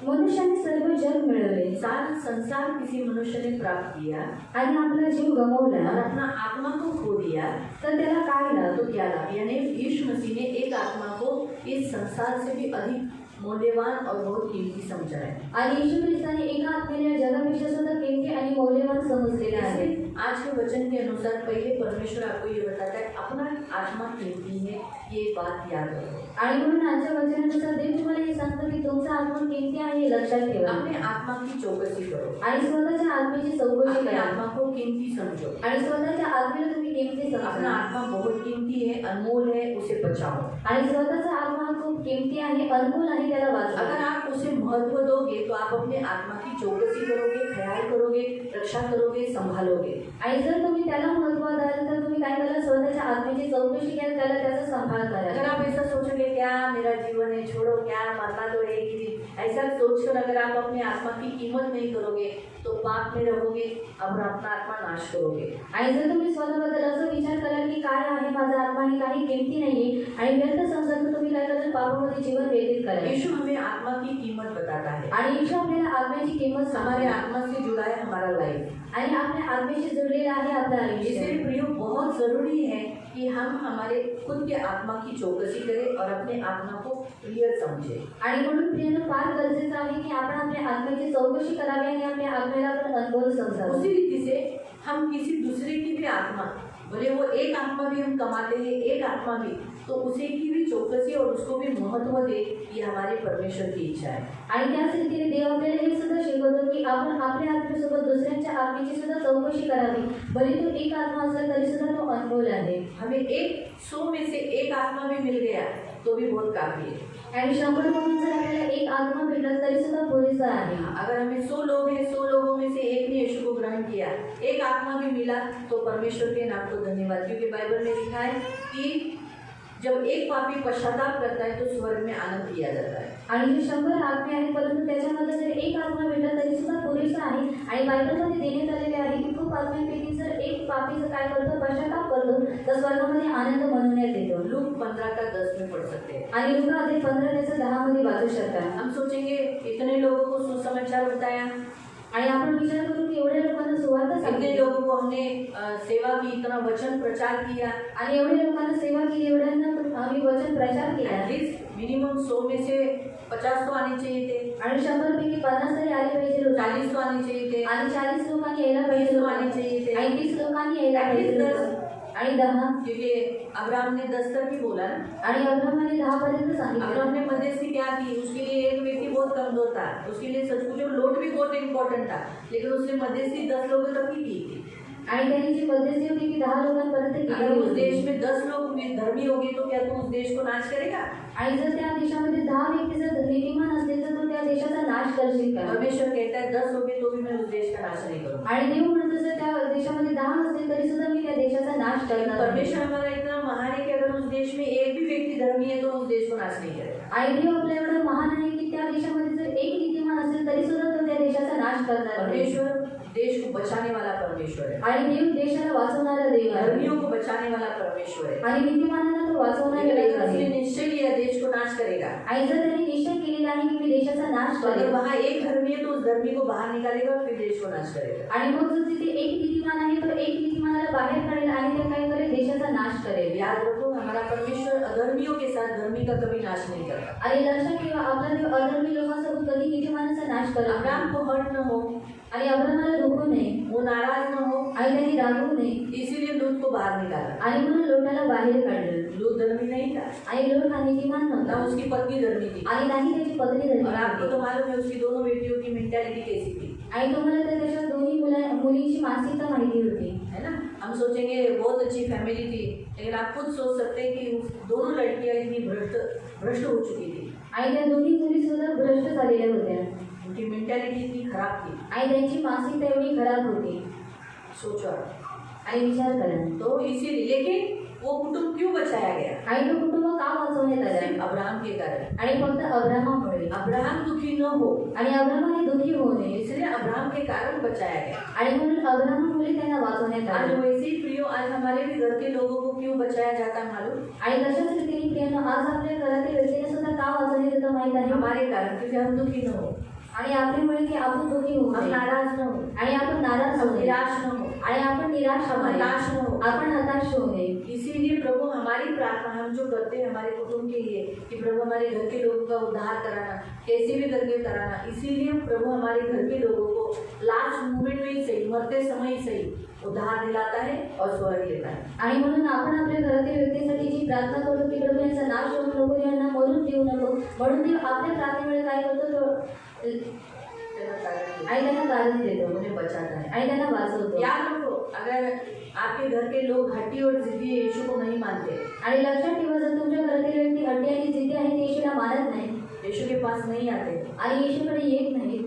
मनुष्याने सर्व जग मिळवले सारा संसार किसी मनुष्य ने प्राप्त किया आणि आपला जीव और गमावला, अपना आत्मा को खो दिया, तर त्याला काय लाभ? तो क्या लाभ? यानी यीशु मसीह ने एक आत्मा को इस संसार से भी अधिक मूल्यवान और बहुत कीमती समझा है। आणि येशू ख्रिस्ताने एका आत्मेने या जगापेक्षा सुद्धा किमती आणि मौल्यवान समजलेला आहे. इसलिए आज के वचन के अनुसार पहले परमेश्वर आपको ये बताता है अपना आत्मा कीमती है, ये बात याद रखो। आणि म्हणून आजच्या वचनानुसार देव तुम्हाला हे सांगतो की तुमचा आत्मा किमती आहे हे लक्षात ठेवा. अपने आत्मा की चौकसी करो, आणि स्वतःच्या आत्मेची चौकशी अपने करा. आत्मा को कीमती समझो। आणि स्वतःच्या आत्मेला तुम्ही किमती अपना समजा. आत्मा बहुत कीमती है, अनमोल है, उसे बचाओ। आणि स्वतःचा आत्मा खूप किमती आहे, अनमोल आहे, त्याला वाचवा. अगर आप उसे महत्व दोगे तो आप अपने आत्मा की चौकसी करोगे, ख्याल करोगे, रक्षा करोगे, संभालोगे। आणि जर तुम्ही त्याला महत्व द्याल तर तुम्ही काय कराल, स्वतःच्या आत्मेची चौकशी घ्याल, त्याला त्याचा सांभाळ अगर करा. आप ऐसा सोचोगे क्या मेरा जीवन है, छोड़ो क्या, मरना तो एक ही दिन, ऐसा सोचकर अगर आप अपने आत्मा की कीमत नहीं करोगे तो पाप में रहोगे और अपना आत्मा नाश करोगे। आणि जर तुम्ही स्वतःबद्दल असं विचार कराल की काय आहे माझा आत्मा आणि काही किमती नाहीये आणि व्यर्थ समजा, तर तुम्ही काय कराल, पापामध्ये जीवन व्यतीत कराल. यीशु हमें आत्मा की कीमत बताता है। आणि येशू आपल्याला आत्म्याची किंमत हमारे हमारे आत्मा से जुड़ा है हमारा लाइफ। आणि आपल्या आत्म्याशी जुडलेला आहे आपलं आयुष्य. इसलिए प्रियो बहुत जरूरी है कि हम हमारे खुद के आत्मा की चौकसी करें और अपने आत्मा को क्लियर समझें। आणि म्हणून प्रियनं फार गरजेचं आहे की आपण आपल्या आत्म्याची चौकशी करावी आणि आपल्या आत्म्याला आपण अनमोल समजावं. उसी रीति से हम किसी दूसरे की भी आत्मा, भले वो एक आत्मा भी हम कमाते हैं, एक आत्मा भी, तो उसे की भी चौकसी और उसको भी महत्व दे, ये हमारे परमेश्वर की इच्छा है। आणि त्याच रीतीने देव आपल्याला हे सुद्धा शिकवतो की आपण आपल्या आत्म्यासोबत दुसऱ्यांच्या आत्म्याची सुद्धा चौकशी करावी. भले तो एक आत्मा असला तरी सुद्धा तो अनमोल आहे. हमें 100 में से एक आत्मा भी मिल गया तो भी बहुत काफी है। आणि 100 मधून जर आपल्याला एक आत्मा भेटला तरी सुद्धा पुरेसा आहे. अगर हमें 100 लोग हैं, 100 लोगों में से एक ने यीशु को ग्रहण किया, एक आत्मा भी मिला, तो परमेश्वर के नाम को धन्यवाद। क्योंकि बाइबल में लिखा है कि जब एक पापी पश्चाताप करता है तो स्वर्ग में आनंद किया जाता है। आणि जे 100 आत्मे आहेत, परंतु त्याच्यामध्ये जर एक आत्मा भेटला तरी सुद्धा पुरेसा आहे. आणि बायबलमध्ये देण्यात आलेले आहे की खूप आत्म्यांपैकी जर एक पापी जर काय करतो, पश्चाताप करतो, तर स्वर्गामध्ये आनंद मनवण्यात येतो. लूक 15 का 10 में पढ़ सकते हैं। आणि लूका अध्याय 15 त्याचं 10 मध्ये वाचू शकता. हम सोचेंगे इतने लोगों को सुसमाचार बताया, आणि आपण विचार करू की एवढ्या लोकांना सुवार्ता इतने सांगितली लोगों को हमने सेवा की, इतना वचन प्रचार किया। आणि एवढ्या लोकांना सेवा केली, एवढ्यांना आम्ही वचन प्रचार केला एटलीस्ट मिनिमम 100 में से 50 तो आने चाहिए थे, आणि 100 पैकी 50 तरी आले पाहिजे लोक 40 तो आने चाहिए थे, आणि 40 लोकांनी यायला 30 पाहिजे तो आने चाहिए थे। आणि 30 लोकांनी यायला पाहिजे At least लोक. आणि 10 क्योंकि अब्राहम ने 10 तक ही बोला ना। आणि अब्राहमाने 10 पर्यंत सांगितलं अब्राहम ने मध्यस्थी क्या की, उसके लिए एक व्यक्ति बहुत कमजोर था, उसके लिए सच पूछो लोट भी बहुत इम्पोर्टेंट था, लेकिन उसने मध्यस्थी 10 लोगों तक ही की थी। आणि त्यांनी जी मध्यस्थी होती ती 10 लोकांपर्यंत अगर केली उस होती. देश में 10 लोग धर्मी होंगे तो क्या तू उस देश को नाश करेगा? आणि जर त्या देशामध्ये 10 व्यक्ती जर नीतिमान असतील तर तो त्या देशाचा नाश करशील का? परमेश्वर कहता है 10 होंगे तो भी मैं उस देश का नाश नहीं करूँगा। आणि देव म्हणतो जर त्या देशामध्ये 10 असतील तरी सुद्धा मी त्या देशाचा नाश करणार नाही. परमेश्वर हमारा इतना महान है कि अगर उस देश में एक भी व्यक्ति धर्मी है तो उस देश को नाश नहीं करेगा। आणि देव आपल्या एवढा महान आहे की त्या देशामध्ये जर एक नीतिमान असेल तरी सुद्धा तो त्या देशाचा नाश करणार नाही. परमेश्वर देश को बचाने वाला परमेश्वर है, आणि देव देशाला वाचवणारा देव आहे धर्मियों को बचाने वाला परमेश्वर है। आणि नीतिमानांना तो वाचवणारा लेकिन देव अगर उसने आहे. निश्चय लिया देश को नाश करेगा, आणि जर त्यांनी निश्चय केलेला आहे की मी देशाचा नाश तो अगर करेन वहाँ एक धर्मी है तो उस धर्मी को बाहर निकालेगा और फिर देश को नाश करेगा। आणि मग जर तिथे एक नीतिमान आहे तो एक नीतिमानाला बाहेर काढेल आणि ते काय करेल देशाचा नाश करेल. याद रखो हमारा परमेश्वर अधर्मियों के साथ धर्मी का कभी नाश नहीं करता। आणि लक्षात ठेवा आपला देव अधर्मी लोकांसोबत कधी नीतिमानाचा नाश करत नाही. अब्राहम को हर्ट न हो, आणि अब्राहमाला दुखू नये वो नाराज न हो, आणि त्यांनी रागवू नये इसीलिए लूत को बाहर निकाला। आणि म्हणून लोटाला बाहेर काढलं. लूत धर्मी नहीं था, आणि लोट हा नीतिमान ना नव्हता उसकी पत्नी धर्मी थी। आणि नाही त्याची पत्नी धर्मी और आपको होती. तो मालूम है उसकी दोनों बेटियों की मेंटालिटी कैसी थी, आणि तुम्हाला तर त्याच्या दोन्ही मुलींची मानसिकता माहिती होती है ना। हम सोचेंगे बहुत अच्छी फैमिली थी, लेकिन आप खुद सोच सकते हैं कि उस दोनों लड़कियां इतनी भ्रष्ट हो चुकी थी, आणि त्या दोन्ही मुली सुद्धा भ्रष्ट झालेल्या होत्या उनकी मेंटालिटी इतनी खराब थी। आणि त्यांची मानसिकता एवढी खराब होती. सोचो आणि विचार करा तो इसीलिए, लेकिन वो कुटुंब क्यों बचाया गया? आणि तो कुटुंब का वाचवण्यात आला सिर्फ अब्राहम के कारण। आणि फक्त अब्राहमामुळे. अब्राहम दुखी न हो आणि अब्राहमाने दुखी होऊ नये इसलिए अब्राहम के कारण बचाया गया। आणि म्हणून अब्राहमामुळे त्यांना वाचवण्यात आज आले. वैसे ही प्रियो, आज हमारे भी घर के लोगों को क्यों बचाया जाता है मालूम? आणि तशाच रीतीने प्रियांनो आज आपल्या घरातील व्यक्तीने सुद्धा का वाचवण्यात येतं माहित आहे. हमारे कारण, क्योंकि हम दुखी न हो, आणि आपल्यामुळे की आपण दुखी होऊ हम नये नाराज न हो, आणि आपण नाराज हम होऊ नये निराश न हो, आणि आपण निराश हम होऊ नये. हताश न हो। आपण हताश होऊ नये. इसीलिए प्रभु हमारी प्रार्थना हम जो करते हैं हमारे कुटुंब के लिए कि प्रभु हमारे घर के लोगों का उद्धार कराना, कैसे भी करके कराना, इसीलिए प्रभु हमारे घर के लोगों को लास्ट मोमेंट में ही सही, मरते समय ही सही उद्धार दिलाता है और स्वर्ग लेता है। आणि म्हणून आपण आपल्या घरातील व्यक्तीसाठी जी प्रार्थना करतो की प्रभू यांचा नाश होऊ नको, यांना मरून देऊ नको, म्हणून देव आपल्या प्रार्थनेमुळे काय करतो तो आणि त्यांना कारण देतो, उन्हें बचाता है। आणि त्यांना वाचवतो. याद रखो अगर आपके घर के लोग हट्टी और जिद्दी यीशु को नहीं मानते, आणि लक्षात ठेवा जर तुमच्या घरातील व्यक्ती हट्टी आणि जिद्दी आहे ते येशूला मानत नाही यीशु के पास नहीं आते, आणि येशूकडे येत नाही,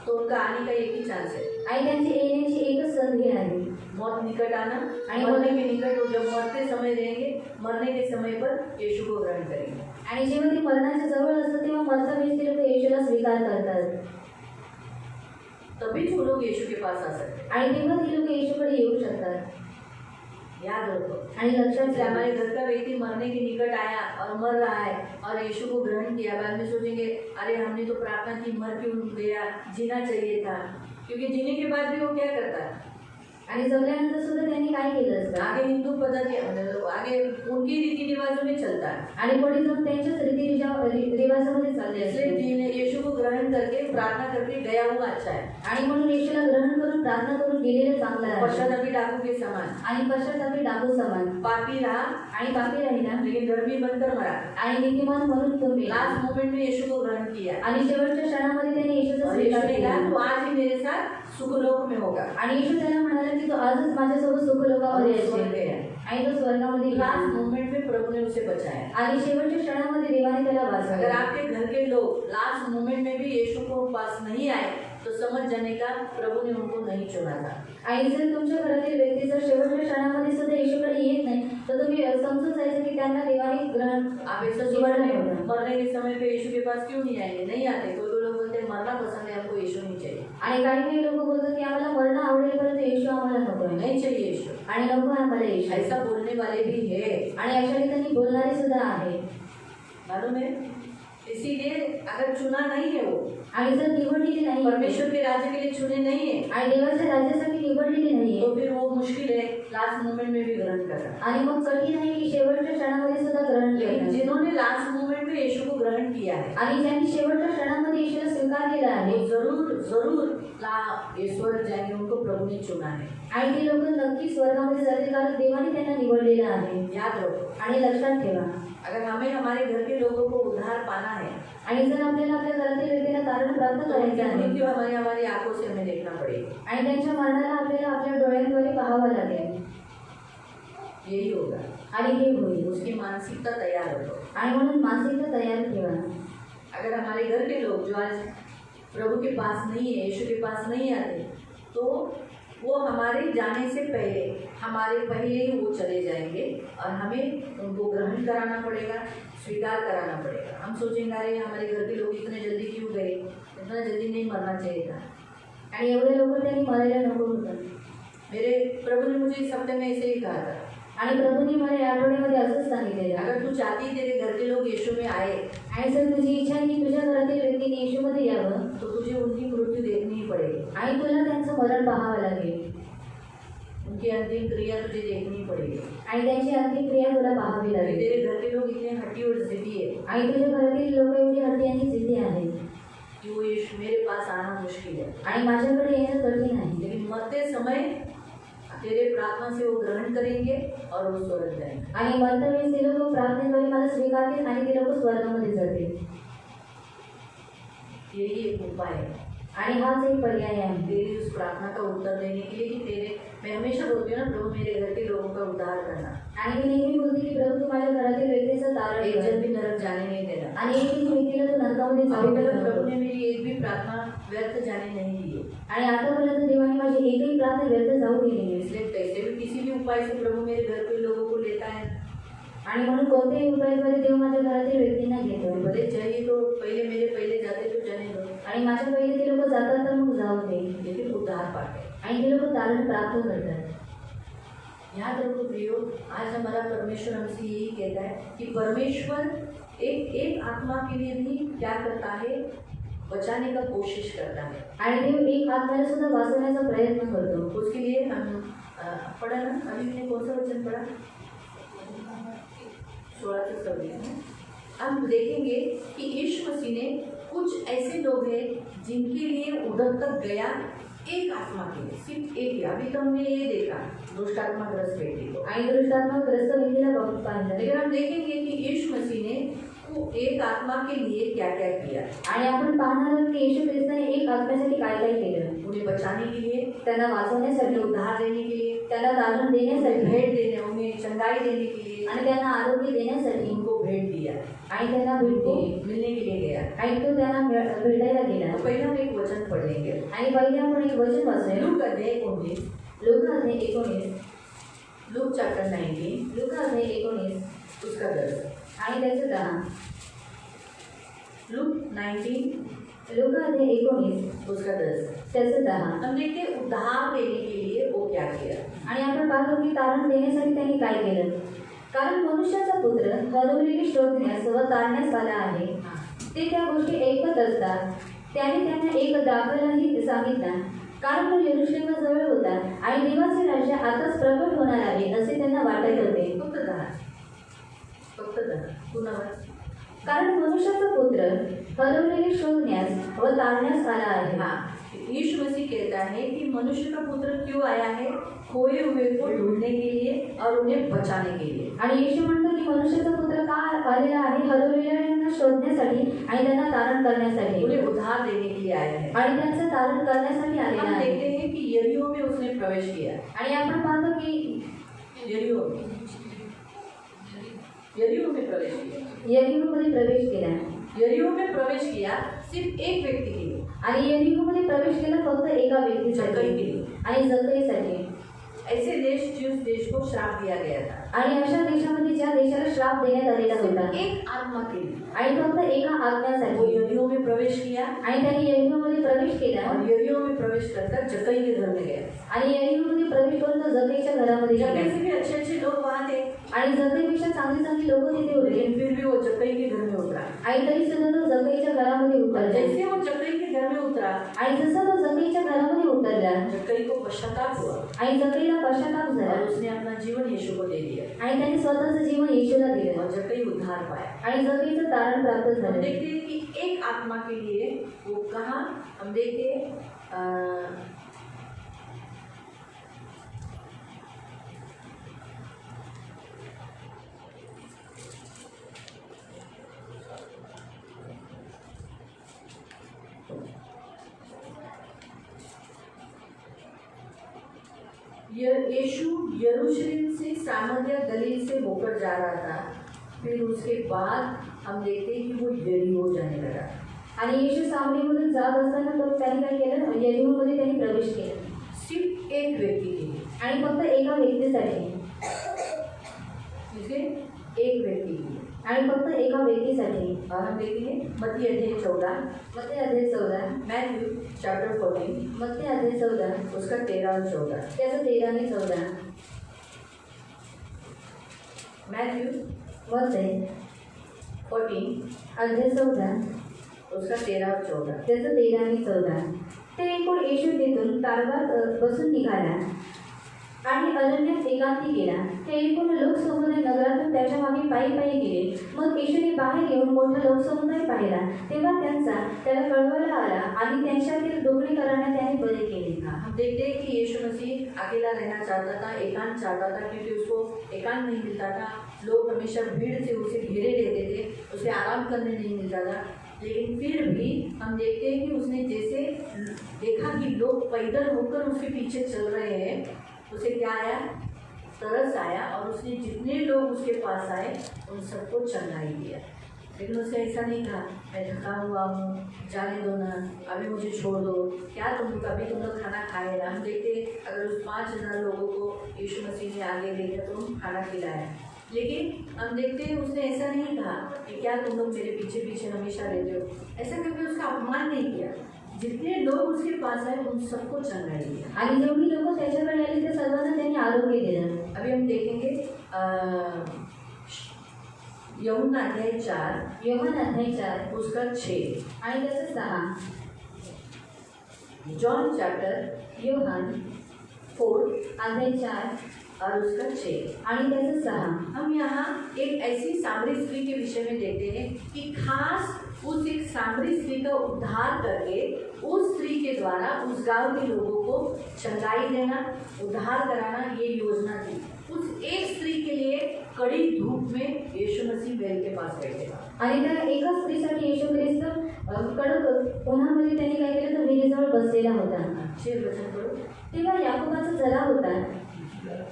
तो उनका आने का एक ही चांस है, आणि त्यांची येण्याची एकच संधी आहे. मौत निकट आना। आणि मरने के निकट वो जब मरते समय रहेंगे, मरने के समय पर यीशु को ग्रहण करेंगे। आणि जेव्हा ते मरणाच्या जवळ असतं तेव्हा मरता वेळेस ते लोक येशूला स्वीकार करतात तभी वो लोग यीशु के पास आ सकते हैं। आणि तेव्हा ते लोक येशूकडे येऊ शकतात. याद रखो आणि लक्षात जैसे ठेवा हमारे घर का व्यक्ति मरने के निकट आया और मर रहा है और यीशु को ग्रहण किया, बाद में सोचेंगे अरे हमने तो प्रार्थना की, मर क्यों गया, जीना चाहिए था, क्योंकि जीने के बाद भी वो क्या करता है, आणि जगल्यानंतर सुद्धा त्यांनी काय केलं असतं आगे हिंदू पद्धति आगे उनकी रीति रिवाजों में चलता है। आणि पुढे जाऊन त्यांच्याच रिवाजामध्ये चालले इसलिए असते. जीने यीशु को ग्रहण करके प्रार्थना करके गया हुआ अच्छा है। आणि म्हणून येशूला ग्रहण करून प्रार्थना करून गेलेलं चांगलं आहे. पश्चातापी डाकू के समान आणि पश्चातापी डाकू समान पापी रहा आणि पापी राहिला लेकिन धर्मी बनकर मरा। आणि नीतिमान म्हणून तो मेला. लास्ट मोमेंट में यीशु को ग्रहण किया आणि शेवटच्या क्षणामध्ये त्याने येशूचा और यीशु स्वीकार ने कहा केला. तू आज ही मेरे साथ सुखलोक में होगा। आणि येशू त्याला म्हणाला की तो आजच माझ्यासोबत सुखलोकामध्ये और स्वर्ग असेल. गया। आणि तो स्वर्गामध्ये गेला. लास्ट मोमेंट में प्रभु ने उसे बचाया। आणि शेवटच्या क्षणामध्ये देवाने त्याला अगर वाचवलं. आपके घर के लोग लास्ट मोमेंट में भी यीशु को पास नहीं आए तो समझ जाने का प्रभु ने उनको नहीं चुना था। आणि जर तुमच्या घरातील व्यक्ती जर शेवटच्या क्षणामध्ये सुद्धा येशूकडे येत नाही तर तुम्ही समजून जायचं की त्यांना देवाने ग्रहण आप ऐसा निवडलं सोचते होतं. मरने के समय पे यीशु के पास क्यों नहीं आएंगे, नहीं आते। कोई कोई लोग बोलते हैं मरना पसंद है, हमको यीशु नहीं चाहिए, आणि काही काही लोक बोलतात की आम्हाला मरणं आवडेल परंतु येशू आम्हाला नको आहे. नहीं चाहिए यीशु। आणि नको आहे आम्हाला येशू. ऐसा बोलने वाले भी है, आणि अशा ठिकाणी बोलणारे सुद्धा आहे. मालूम है। इसीलिए अगर चुना नहीं है वो आणि जर निवडलेली नाही परमेश्वर के राज्य के लिए चुने नहीं है, आणि देवाच्या राज्यासाठी निवडलेली नाहीये, तो फिर वो मुश्किल है लास्ट मोमेंट में भी ग्रहण करना। आणि मग कठीण आहे की शेवटच्या क्षणामध्ये सुद्धा ग्रहण लेकिन करणं। जिन्होंने लास्ट मोमेंट में यीशु को ग्रहण किया है, आणि ज्यांनी शेवटच्या क्षणामध्ये येशूला स्वीकार केला आहे, वो जरूर जरूर ईश्वर जाएंगे, उनको प्रभु ने चुना है। आणि ते लोक नक्की स्वर्गामध्ये जातील, कारण देवाने त्यांना निवडलेलं आहे। याद रखो, आणि लक्षात ठेवा, अगर हमें हमारे घर के लोगों को उद्धार पाना है आणि जर आपल्याला आपल्या घरातील व्यक्तीला तारण प्राप्त तो करायचं उनकी आहे मृत्यु हमारी आंखों से हमें देखना पड़ेगा। आणि त्यांच्या मरणाला आपल्याला आपल्या डोळ्यांद्वारे पाहावं लागेल, यही होगा। आणि हे होईल। उसकी मानसिकता तैयार रखो। आणि म्हणून मानसिकता तयार ठेवा। अगर हमारे घर के लोग जो आज प्रभु के पास नहीं है, यीशु के पास नहीं आते, तो वो हमारे जाने से पहले हमारे पहले ही वो चले जाएंगे और हमें उनको ग्रहण कराना पड़ेगा, स्वीकार कराना पड़ेगा। हम सोचेंगे अरे हमारे घर के लोग इतने जल्दी क्यों गए, इतना जल्दी नहीं मरना चाहिए था। आणि एवढे लोक त्यांनी मरायला नको होतं। मेरे प्रभु ने मुझे इस हफ्ते में ऐसे ही कहा था, आणि प्रभूंनी मला या आठवड्यामध्ये असंच सांगितलेलं, अगर तू चाहती तेरे घर के लोग यीशु में आए आणि जर तुझी इच्छा आहे की तुझ्या घरातील व्यक्तीने येशूमध्ये यावं, तो तुझे उनकी मृत्यु देखनी ही पड़ेगी, आणि तुला त्यांचं मरण पाहावं लागेल, उनकी अंतिम क्रिया तुझे देखनी पड़ेगी। आणि त्यांची अंतिम क्रिया तुला पाहावी लागेल। तेरे घर के लोग इतने हट्टी और जिद्दी है आणि तुझ्या घरातील लोक एवढी हट्टी आणि जिद्दी आहेत कि वो यीशु मेरे पास आना मुश्किल है, आणि माझ्याकडे येणं कठीण आहे, लेकिन मरते समय तेरे प्रार्थना से वो ग्रहण करेंगे और वो स्वर्ग जाएंगे। आणि मरतावेळेस ते लोक प्रार्थनेद्वारे मला स्वीकारतील आणि ते लोक स्वर्गामध्ये जातील। यही एक उपाय है आणि हाच एक पर्याय आहे तेरी उस प्रार्थना का उत्तर देने के लिए कि तेरे, मैं हमेशा बोलती हूँ ना, प्रभु मेरे घर के लोगों का उद्धार करना, आणि मी नेहमी बोलते की प्रभू तू माझ्या घरातील व्यक्तीचं तारण एक कर, जन भी नरक जाने नहीं देना। आणि एक व्यक्तीला तू नरकामध्ये जाऊ अभी तक देऊ प्रभु नको। ने मेरी एक भी प्रार्थना व्यर्थ जाने नहीं दी है, आणि आतापर्यंत देवाने माझी एकही प्रार्थना व्यर्थ जाऊ दिली नाही। इसलिए कैसे भी किसी भी उपाय से प्रभु मेरे घर के लोगों को लेता है। आणि म्हणून कोणत्याही उपायाद्वारे देव माझ्या घरातील व्यक्तींना घेतो, भले चाहिए तो पहले जाते तो जाने दो, आणि माझ्या पहिले ते लोक जातात तर मग जाऊ दे, लेकिन उद्धार पाते। आणि ते लोक तारण प्राप्त करतात। याद रखो प्रियो, आज हमारा परमेश्वर हमसे यही कहता है कि परमेश्वर एक आत्मा के लिए भी क्या करता है, बचाने का कोशिश करता है। आणि देव एक आत्म्याला सुद्धा वाचवण्याचा प्रयत्न करतो। उसके लिए हम पढ़ा ना, अभी हमने कौन सा वचन पढ़ा, 16 से 26 में हम देखेंगे कि यीशु मसीह ने कुछ ऐसे लोग हैं जिनके लिए उधर तक गया एक आत्मा के लिए, सिर्फ एक ही। अभी तो हमने ये देखा दुष्टात्माग्रस्त व्यक्ति को, आणि दुष्टात्माग्रस्त व्यक्तीला बघून पाहिलं, लेकिन हम देखेंगे कि यीशु मसीह ने वो एक आत्मा के लिए क्या क्या किया, आणि आपण पाहणार आहोत की येशू ख्रिस्ताने एक आत्म्यासाठी काय काय केलं। उन्हें बचाने के लिए, त्यांना वाचवण्यासाठी, उन्हें उद्धार देने के लिए, त्यांना तारण उन्हें देण्यासाठी, भेंट देने, उन्हें चंगाई देने के लिए, आणि त्यांना आरोग्य देण्यासाठी, उनको भेंट दिया, आणि त्यांना भेट दिली, मिलने के लिए गया। आणि तो त्यांना भेटायला गेला। तो पहले हम एक वचन पढ़ेंगे, आणि पहिले आपण एक वचन वाचूया, लूक अध्याय 19, लूका अध्याय 19, लूक चैप्टर 19 लूका अध्याय 19 उसका 10, आणि त्याचं 10, लूक 19 लूका अध्याय 19 उसका 10। त्याचं 10। हम देखते हैं उद्धार देने के लिए वो क्या किया। आणि आपण पाहतो की तारण देण्यासाठी त्यांनी काय केलं, कारण मनुष्याचा पुत्र हरवलेली शोधण्यास व तारण्यास आला आहे। ते त्या गोष्टी ऐकत असतात, त्याने त्यांना एक दाखलाही सांगितला, कारण तो यरूशलेमाजवळ होता आणि देवाचे राज्य आताच प्रकट होणार आहे असे त्यांना वाटत होते। फक्त 10 पुन्हा वाच। कारण मनुष्याचा पुत्र हरवलेले शोधण्यास व तारण्यास आला आहे। हाँ, यीशु मसीह कहता है कि मनुष्य का पुत्र क्यों आया है, खोए हुए को ढूंढने के लिए और उन्हें बचाने के लिए। आणि येशू म्हणतो की मनुष्याचा पुत्र का आलेला आहे, हरवलेल्यांना शोधण्यासाठी आणि त्यांना तारण करण्यासाठी, उन्हें उद्धार देने के लिए आया है। आणि त्यांचं तारण करण्यासाठी आलेला हम आहे। देखते हैं कि यरीहो में उसने प्रवेश किया, आणि आपण पाहतो की यरीहो में प्रवेश किया, यरीहोमध्ये प्रवेश केला, यरीहो में प्रवेश किया सिर्फ एक व्यक्ति के लिए, आणि यरीहोमध्ये प्रवेश केला फक्त एका व्यक्तीसाठी जक्कई के लिए। आणि जक्कईसाठी। ऐसे देश जिस देश को श्राप दिया गया था, आणि अशा देशामध्ये ज्या देशाला श्राप देण्यात आलेला होता सिर्फ एक आत्मा के लिए आणि फक्त एका वो आज्ञासाठी यरीहो में प्रवेश किया आणि त्यांनी यरीहोमध्ये प्रवेश केला और यरीहो में प्रवेश कर जक्कई के घर में गया। आणि यरीहोमध्ये प्रवेश करून तो जक्कईच्या घरामध्ये जक्कई गेला से भी अच्छे अच्छे लोग वहाँ थे, आणि जक्कईपेक्षा चांगली चांगली लोक तिथे होते लेकिन फिर भी वो जक्कई के घर में उतरा। आणि तरी सुद्धा तो जक्कईच्या घरामध्ये और उतरला जैसे वो जक्कई के घर में उतरा, आणि जसा तो जक्कईच्या घरामध्ये उतरला जक्कई को पश्चाताप हुआ आणि जक्कईला पश्चाताप झाला और उसने अपना जीवन यीशु को दे दिया आणि त्याने स्वतःचं जीवन येशूला दिलं और जक्कई उद्धार पाया। आणि जक्कईचं तारण प्राप्त हम झालं देखते हैं कि एक आत्मा के लिए वो कहाँ हम देखते यीशु यरूशलेम से सामरिया गलील से होकर जा रहा था। फिर उसके बाद हम देखते हैं कि वो यरीहो जाने लगा। आणि येशू सामरीमधून जात असताना तो त्यांनी काय केलं यरीहोमध्ये त्यांनी प्रवेश केला सिर्फ एक व्यक्ति के लिए, आणि फक्त एका व्यक्तीसाठी ठीक है, एक व्यक्ति के लिए। आणि फक्त एका व्यक्तीसाठी और हम देखेंगे मत्ती अध्याय 14, मत्ती अध्याय 14 मैथ्यू चैप्टर 14 मत्ती अध्याय 14 उसका 13 और 14। त्याचं 13 आणि 14 मैथ्यू मत्ती 14 अध्याय 14 उसका 13 और 14। त्याचं 13 आणि 14 ते एकूण येशू तिथून तारवात बसून निघाला आणि अरण्यात एकांती गेला। ते एकूण लोकसमुदाय नगरातून त्याच्या मागे पायी पायी गेले। मग येशूने बाहेर येऊन मोठा लोकसमुदाय पाहिला, तेव्हा त्याला कळवला आला आणि त्यांच्यातील दुगणी कराने त्याने बरे केले। हम देखते हैं कि यीशु मसीह अकेला रहना चाहता था, एकांत चाहता था, क्योंकि उसको एकांत नहीं मिलता था। लोग हमेशा भीड़ से उसे घेरे लेते थे, उसे आराम करने नहीं मिलता था। लेकिन फिर भी हम देखते हैं कि उसने जैसे देखा कि लोग पैदल होकर उसके पीछे चल रहे हैं, उसे क्या आया, तरस आया और उसने जितने लोग उसके पास आए उन सबको चंगाई दिया। लेकिन उसने ऐसा नहीं कहा मैं थका हुआ हूँ, जाने दो ना, अभी मुझे छोड़ दो, क्या तुम लोग खाना खाए ना। हम देखते अगर उस 5000 लोगों को यीशु मसीह ने आगे लेकर तो खाना खिलाया, लेकिन हम देखते हैं उसने ऐसा नहीं कहा कि क्या तुम लोग मेरे पीछे पीछे हमेशा रहते हो। ऐसा कभी उसका अपमान नहीं किया, जितने लोग उसके पास आए उन सबको चंगाई दिया आणि जेवढी लोक त्याच्याकडे आली त्या सर्वांना त्यांनी आरोग्य दिलं। अभी हम देखेंगे यूहन्ना अध्याय 4 योहान अध्याय 4 उसका 6 आणि त्याचं 6 जॉन चैप्टर योहान 4 अध्याय 4 और उसका 6 आणि त्याचं 6 हम यहाँ एक ऐसी सामरी स्त्री के विषय में देखते हैं कि खास उस एक सामरी स्त्री का उद्धार करके उस स्त्री के द्वारा उस गांव के लोगों को चंगाई देना, उद्धार कराना, ये योजना थी। उस एक स्त्री के लिए कड़ी धूप में यीशु मसीह बैल के पास बैठे आणि त्या एका स्त्रीसाठी येशू ख्रिस्त कडक उन्हामध्ये त्यांनी काय केलं तर विहिरीजवळ बसलेला होता। 6 वचन करो। तेव्हा याकोबाचा झरा होता,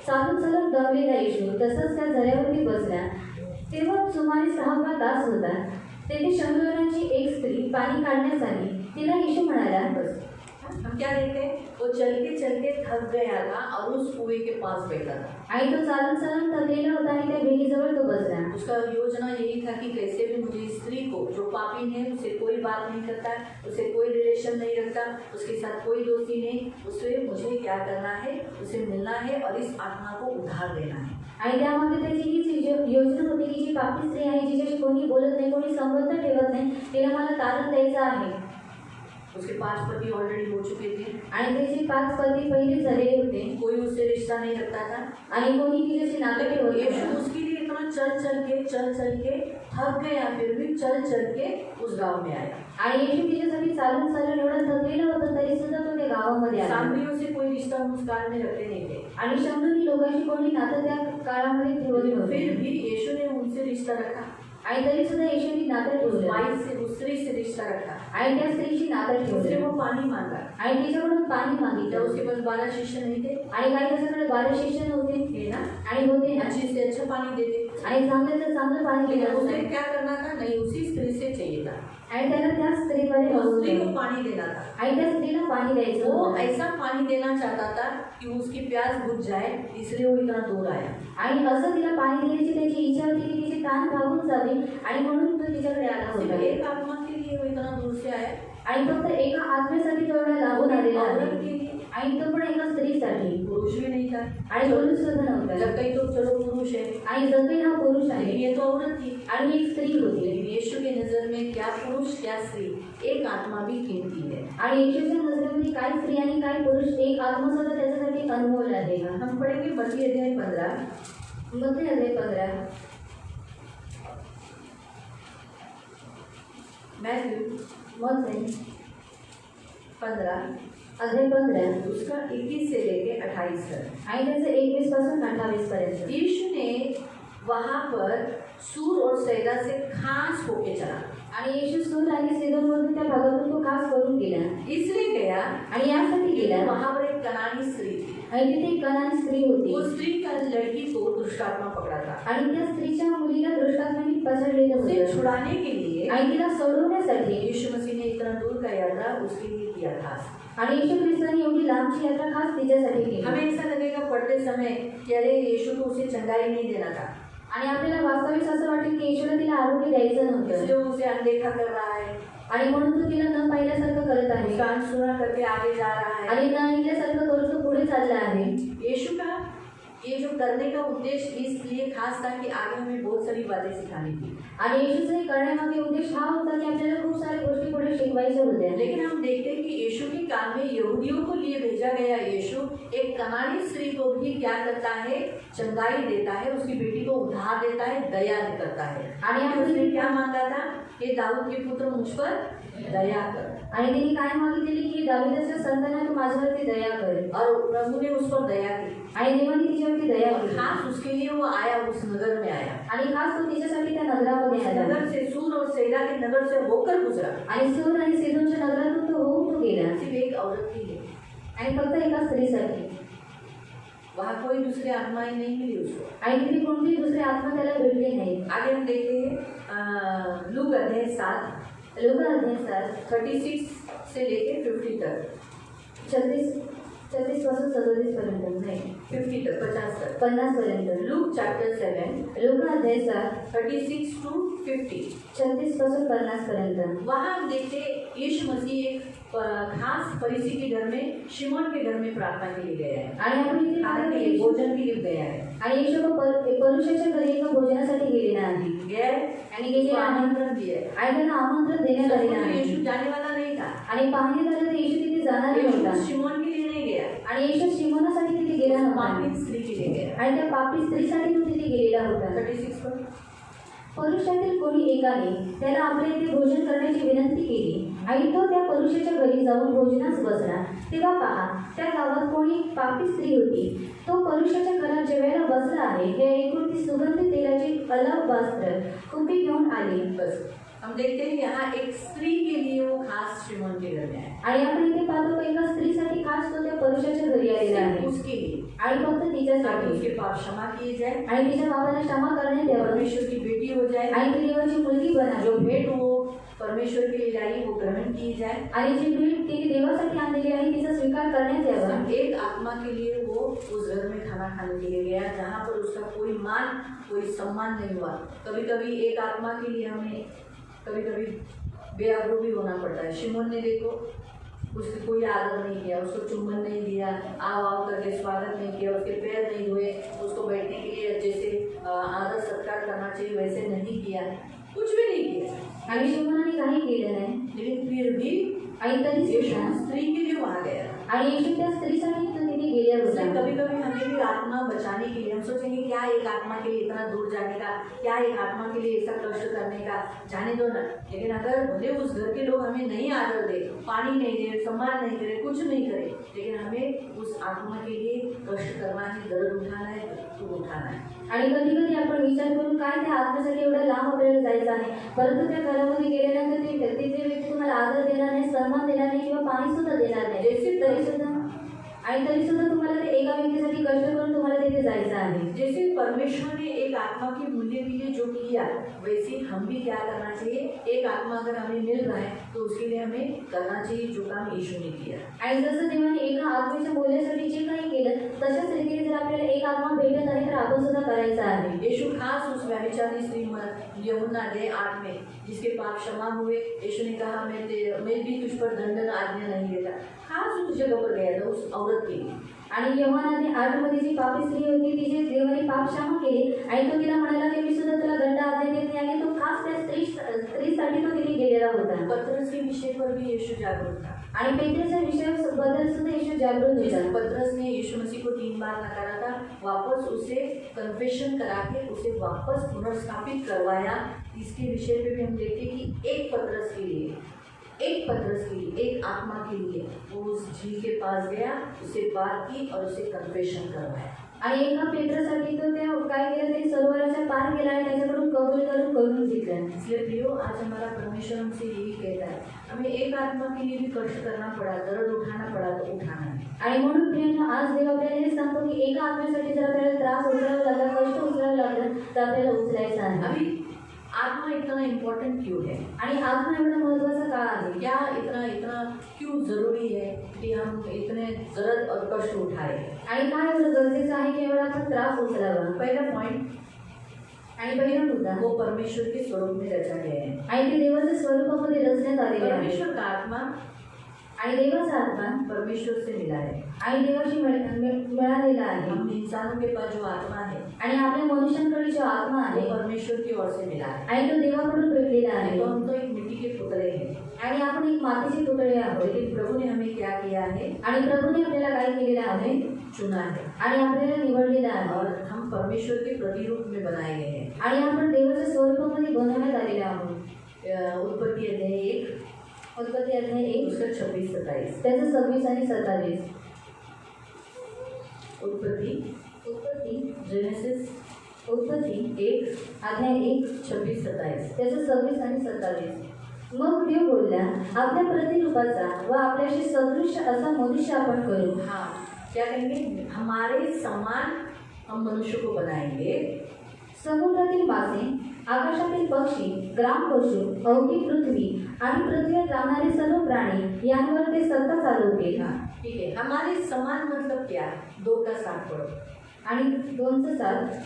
चालून चालून दमलेला येशू तसंच त्या झऱ्यावरती बसला। तेव्हा सुमारे 6 तास होता। तेथे शंभरांची एक स्त्री पाणी काढण्यास आली। तिला येशू म्हणाला, बस। हम क्या देखते हैं, वो चलते चलते थक गया था और उस कुएं के पास बैठा था। आणि तो चालून चालून थकलेला होता आणि त्या विहिरीजवळ तो बसला। उसका योजना यही था कि कैसे भी मुझे इस स्त्री को, जो पापी है, उसे कोई बात नहीं करता, उसे कोई रिलेशन नहीं रखता, उसके साथ कोई दोस्ती नहीं, उसे मुझे क्या करना है, उसे मिलना है और इस आत्मा को उधार देना है। आणि त्यामध्ये त्याची हीच योजना होती की जी पापी स्त्री आहे, जिच्याशी कोणी बोलत नाही, कोणी संबंध ठेवत नाही, तिला मला तारण द्यायचं आहे। उसके 5 पति ऑलरेडी हो चुके थे आणि त्याचे 5 पती पहिले झालेले होते, कोई उससे रिश्ता नहीं रखता था आणि कोणी तिच्याशी नातं ठेवत यीशु नव्हतं। उसके लिए इतना चल चल के थक गया, फिर भी चल के उस गांव में आया। आणि येशू तिच्यासाठी चालून चालून एवढं थकलेला होता तरी सुद्धा तो त्या गावामध्ये आला। सामरियों से कोई रिश्ता उस काल में रखते नहीं थे आणि शंभरी लोकांशी कोणी नातं त्या काळामध्ये ठेवत नव्हते। फिर भी यीशु ने उनसे रिश्ता रखा आणि तरी सुद्धा येशूने नातं ठेवलं माई से, उस स्त्री से रिश्ता रखा, आणि त्या स्त्रीशी नातं उससे ठेवलं वो पानी मांगा। आणि तिच्याकडून पाणी जब मागितलं। उसके पास 12 शिष्य नहीं थे, आणि काही त्याच्याकडे 12 शिष्य नव्हते थे ना, आणि होते ना, अच्छे से अच्छा पानी देते, आणि चांगलं तर चांगलं पाणी लेकिन दिलं उसे असतं। क्या करना था, नहीं उसी स्त्री से चाहिए था। आणि त्याला त्या स्त्रीद्वारे उस स्त्री को हवं पानी देना था। आणि त्या स्त्रीला पाणी द्यायचं वो होतं. ऐसा पानी देना चाहता था कि उसकी प्यास बुझ जाए, इसलिए वो इतना दूर आया। आणि असं तिला पाणी देण्याची त्याची इच्छा होती की तिची तहान भागून जावी आणि म्हणून तो तिच्याकडे आला सिर्फ होता. एक आत्मा के लिए वो इतना दूर से आया। आणि फक्त एका आत्मेसाठी तो एवढा लागून आलेला औरत आहे के लिए आणि तो पण एका स्त्रीसाठी पुरुष भी नहीं था। आणि पुरुष सुद्धा नव्हता. जब कहीं तो चलो पुरुष है, आणि जगही हा पुरुष आहे लेकिन ये तो औरत थी। आणि एक स्त्री होती. लेकिन यीशु की नजर में क्या पुरुष क्या स्त्री, एक आत्मा भी कीमती है। आणि येशूच्या नजरेमध्ये काय स्त्री आणि काय पुरुष एक आत्मा सुद्धा त्याच्यासाठी अनमोल आहे. हम पढ़ेंगे मत्ती अध्याय 15। मत्ती अध्याय 15 मैथ्यू मत्ती 15 अध्याय 15 उसका 21 से लेके 28 तक। आणि त्याचे 21 पासून 28 पर्यंत. यीशु ने वहाँ पर सूर और सैदा से खास होके चला। आणि येशू सूर आणि सीदोनमधून त्या भागातून तो खास करून गेला इसलिए गया आणि यासाठी गेला वहाँ पर एक कनानी स्त्री थी। आणि तिथे एक कनानी स्त्री होती वो स्त्री का लड़की को दुष्टात्मा पकड़ा था। आणि त्या स्त्रीच्या मुलीला दुष्टात्म्याने पसरलेलं उसे होतं छुड़ाने के लिए आणि तिला सोडवण्यासाठी यीशु मसीह ने इतना दूर का यात्रा उसके लिए किया था। आणि येशू ख्रिस्ताने एवढी लांबची यात्रा खास तिच्यासाठी केली. हमें ऐसा लगेगा पढ़ते समय कि अरे यीशु को उसे चंगाई नहीं देना था, आणि आपल्याला वास्तविक असं वाटेल की येशूला तिला आरोग्य द्यायचं नव्हतं इसलिए वो उसे अनदेखा कर रहा है, आणि म्हणून तो तिला न पाहिल्यासारखं करत आहे उसका अनसुना करके आगे जा रहा है। आणि न ऐकल्यासारखं करून तो पुढे चालला आहे. यीशु का ये जो करने का उद्देश्य इसलिए खास था कि आगे हमें बहुत सारी बातें सिखानी थी। आणि येशूचा हे करण्यामागे उद्देश हा होता की आपल्याला खूप साऱ्या गोष्टी पुढे शिकवायच्या होत्या. लेकिन हम देखते हैं कि यीशु के काम में यहूदियों को लिए भेजा गया यीशु एक कनानी स्त्री को भी क्या करता है, चंगाई देता है, उसकी बेटी को उद्धार देता है, दया करता है। आणि उसने आपण क्या मांगा था कि दाऊद के पुत्र मुझ पर दया कर, आणि तिने काय मागितली की दाविदाच्या संताना तू माझ्यावरती दया कर. और प्रभु ने उस पर दया की आणि देवाने तिच्यावरती दया और केली खास उसके लिए वो आया, उस नगर में आया। आणि खास तो तिच्यासाठी त्या नगरामध्ये उस आला नगर से सूर और सैदा के नगर से होकर गुजरा। आणि सूर आणि सीदोनच्या नगरातून तो होऊन तो गेला सिर्फ एक औरत के लिए, आणि फक्त एका स्त्रीसाठी. वहाँ कोई दूसरी आत्माएं नहीं मिली उसको। आणि तिथे कोणतीही दुसरी आत्मा त्याला भेटली नाही. आगे हम देखते हैं लूक अध्याय 7 लूका अध्याय 7 36 से लेके 50 तक। 36 पासून 37 पर्यंत नाही 50 तक 50 तक। 50 पर्यंत. लूक चैप्टर 7 लूका अध्याय 7 36 to 50। 36 पासून 50 पर्यंत. वहाँ हम देखते यीशु मसीह एक खास फरीसी के घर में, शिमोन के घर में प्रार्थना के लिए गया है, आणि आपण इथे खाने पाहतो के की लिए, भोजन के लिए गया है। आणि येशू परुषाच्या घरी एका भोजनासाठी गेलेला आहे गया है आणि उसको गेलेला आहे आमंत्रण दिया है। आणि त्यांना आमंत्रण देण्यात आलेलं तो आहे. यीशु जाने वाला नहीं था, आणि पाहण्यात आलं तर येशू तिथे जाणार यीशु नव्हता शिमोन के लिए नहीं गया, आणि येशू शिमोनासाठी तिथे गेला नव्हता पापी स्त्री के लिए गया। आणि त्या पापी स्त्रीसाठी तो तिथे गेलेला होता. 36 पर परुषातील कोणी एकाने त्याला आपल्या इथे भोजन करण्याची विनंती केली आणि तो त्या परुषाच्या घरी जाऊन भोजनास बसला. तेव्हा पहा, त्या गावात कोणी पापी स्त्री होती. तो परुषाच्या घरात जेवायला बसला आहे हे ऐकून ती सुगंधी तेलाची अलाबास्त्र कुपी घेऊन आली. बस हम देखते हैं यहाँ एक स्त्री के लिए वो खास शिमोन के घर में आया, आणि आपण इथे पाहतो की एका स्त्रीसाठी खास तो त्या परुषाच्या घरी आलेला सिर्फ आहे उसके लिए, आणि फक्त ताकि तिच्यासाठी उसके पाप क्षमा किए जाए, आणि तिच्या बाबाला क्षमा करण्यात यावं परमेश्वर की बेटी हो जाए, आणि ती देवाची मुलगी जो बनावी भेंट वो परमेश्वर के लिए लाई वो ग्रहण की जाए। आणि जी भेट तिने देवासाठी आणलेली आहे तिचा स्वीकार करण्यात यावा. सिर्फ एक आत्मा के लिए वो उस घर में खाना खाने के लिए गया जहाँ पर उसका कोई मान कोई सम्मान नहीं हुआ। कभी कभी एक आत्मा के लिए हमें कभी कभी बेआबरू भी होना पड़ता है। शिमोन ने देखो उसको कोई आदर नहीं किया, उसको चुम्बन नहीं दिया, आओ आओ करके स्वागत नहीं किया, उसके पैर नहीं धोए, उसको बैठने के लिए जैसे आदर सत्कार करना चाहिए वैसे नहीं किया, कुछ भी नहीं किया। आणि शिमोनाने काही केलं नाही लेकिन फिर भी आणि तरी यीशु सुद्धा स्त्री के लिए वहाँ गया। आणि येशू त्या स्त्रीसाठी तो तिथे गेला इसलिए होता. कभी कभी हमें भी आत्मा बचाने के लिए हम सोचेंगे क्या एक आत्मा के लिए इतना दूर जाने का, क्या एक आत्मा के लिए ऐसा कष्ट करने का, जाने दो ना। लेकिन अगर भले उस घर के लोग हमें नहीं आदर दे, पानी नहीं दे, सम्मान नहीं करे, कुछ नहीं करे, लेकिन हमें उस आत्मा के लिए कष्ट करना है, दर्द उठाना है, दुख उठाना है। आणि कधी कधी आपण विचार करून काय त्या आत्म्यासाठी एवढं लांब आपल्याला जायचं आहे, परंतु त्या घरामध्ये गेल्यानंतर ते व्यक्ती तुम्हाला आदर देणार नाही, सन्मान देणार नाही किंवा पाणी सुद्धा देणार नाही. जैसे तरी सुद्धा आणि तरी सुद्धा तुम्हाला ते एका व्यक्तीसाठी कष्ट करून तुम्हाला तिथे जायचं आहे. जैसे परमेश्वर ने एक आत्मा के मूल्य के लिए जो किया, वैसे हम भी क्या करना चाहिए? एक आत्मा अगर हमें मिल रहा है तो उसके लिए हमें करना चाहिए जो काम यीशु ने किया. आणि जसं देवाने एका आत्म्याच्या बोलण्यासाठी जे काही केलं, तशाच रीतीने जर आपल्याला एक आत्मा भेटत आहे तर आपण सुद्धा करायचं आहे. यीशु खास उस व्यभिचारी स्त्री यूहन्ना 8 में जिसके पाप क्षमा हुए, यीशु ने कहा मैं भी तुझ पर दंड आज्ञा नहीं देता. खास उस जगह पर गया था उस औरत के लिए. आणि यूहन्ना 8 मध्ये जी पापी स्त्री होती तिचे देवाने पाप क्षमा केले आणि तो तिला म्हणाला की मी सुद्धा तुला दंड आज्ञा देत नाही आणि तो खास त्या स्त्रीसाठी तो तिथे गेलेला होता. पतरस के विषय पर भी यीशु जागरूक था. आणि पेत्रच्या विषयाबद्दल सुद्धा येशू जागृत जिस होता. पतरस ने यीशु मसीह को 3 बार नकारा था, वापस उसे कन्फेशन करा के उसे वापस पुनर्स्थापित करवाया. इसके विषय पे भी हम देखते हैं कि एक पतरस के लिए, एक आत्मा के लिए वो उस झील के पास गया, उसे बात की और उसे कन्फेशन करवाया. आणि एका पेत्रासाठी तो त्या काय केलं ते सरोवराच्या पार गेला आणि त्याच्याकडून कबूल करून घेतलं. इसलिए प्रियो, आज हमारा परमेश्वर हमसे यही कहता है, हमें एक आत्मा के लिए भी कष्ट करना पड़ा, दर्द उठाना पड़ा तो उठाना है. आणि म्हणून प्रियांनो, आज देव आपल्याला हे सांगतो की एका आत्म्यासाठी जर आपल्याला त्रास उचलावा लागला, कष्ट उचलावं लागलं तर आपल्याला उचलायचं आहे. अभी आत्मा इतना इम्पोर्टेंट क्यों है? आणि आत्मा एवढा महत्त्वाचा का आहे? क्या इतना क्यों जरूरी है कि हम इतने दर्द और कष्ट उठाए? आणि काय एवढं गरजेचं आहे की एवढा आपण त्रास उचलावा? पहला पॉइंट, आणि पहिला मुद्दा, वो परमेश्वर के स्वरूप में रचा गया है. आणि ते देवाच्या स्वरूपामध्ये रचण्यात आलेले आहे. परमेश्वर का आत्मा आणि देवाचा आत्मा परमेश्वर से मिला है. आणि देवाशी मिळालेला आहे. हम इंसानों के पास जो आत्मा है आणि आपल्या मनुष्यांकडे जो आत्मा वो आहे परमेश्वर की ओर से मिला है. आणि तो देवाकडून भेटलेला आहे. तो हम तो एक मिट्टी के पुतले हैं, आणि आपण एक मातीचे तुकडे आहोत. लेकिन प्रभु ने हमें क्या किया है? आणि प्रभूने आपल्याला काय केलेलं आहे? चुना है आणि आपल्याला निवडलेलं और आहे. हम परमेश्वर के प्रतिरूप में बनाए गए हैं. आणि आपण देवाच्या स्वरूपामध्ये बनवण्यात आलेले आहोत. उत्पत्ति अध्याय 1 उत्पत्ती अध्याय 1 उसका 26-27. त्याचं 26 आणि 27. उत्पत्ति जेनेसिस उत्पत्ती 1 अध्याय 1 26-27. त्याचं 26 आणि 27. मग देव बोलला, आपल्या प्रतिरूपाचा व आपल्याशी सदृश असा मनुष्य आपण करू. हाँ, क्या कहेंगे? हमारे समान हम मनुष्य को बनाएंगे. समुद्रातील मासे, आकाशातील पक्षी, ग्राम पशु, अवघी पृथ्वी आणि पृथ्वीवर राहणारे सर्व प्राणी यांवर ते सत्ता चालवतील. हाँ, ठीक है. हमारे समान मतलब क्या? 2 का 7 पढ़ो. आणि 2चं 7.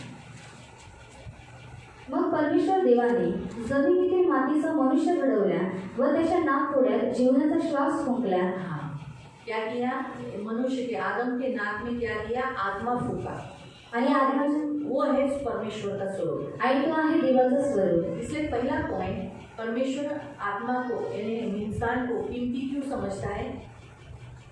मग परमेश्वर देवाने जमिनीतील मातीचा मनुष्य घडवला व त्याच्या नाकपुड्यात जीवनाचा श्वास फुंकला. हाँ, क्या किया? मनुष्य के आदम के नाक में क्या किया? आत्मा फूका. आणि आत्म्याचा वो है परमेश्वर का स्वरूप. आणि तो आहे देवाचा स्वरूप. इसलिए पहला पॉइंट, परमेश्वर आत्मा को यानी इंसान को कीमती क्यों समझता है?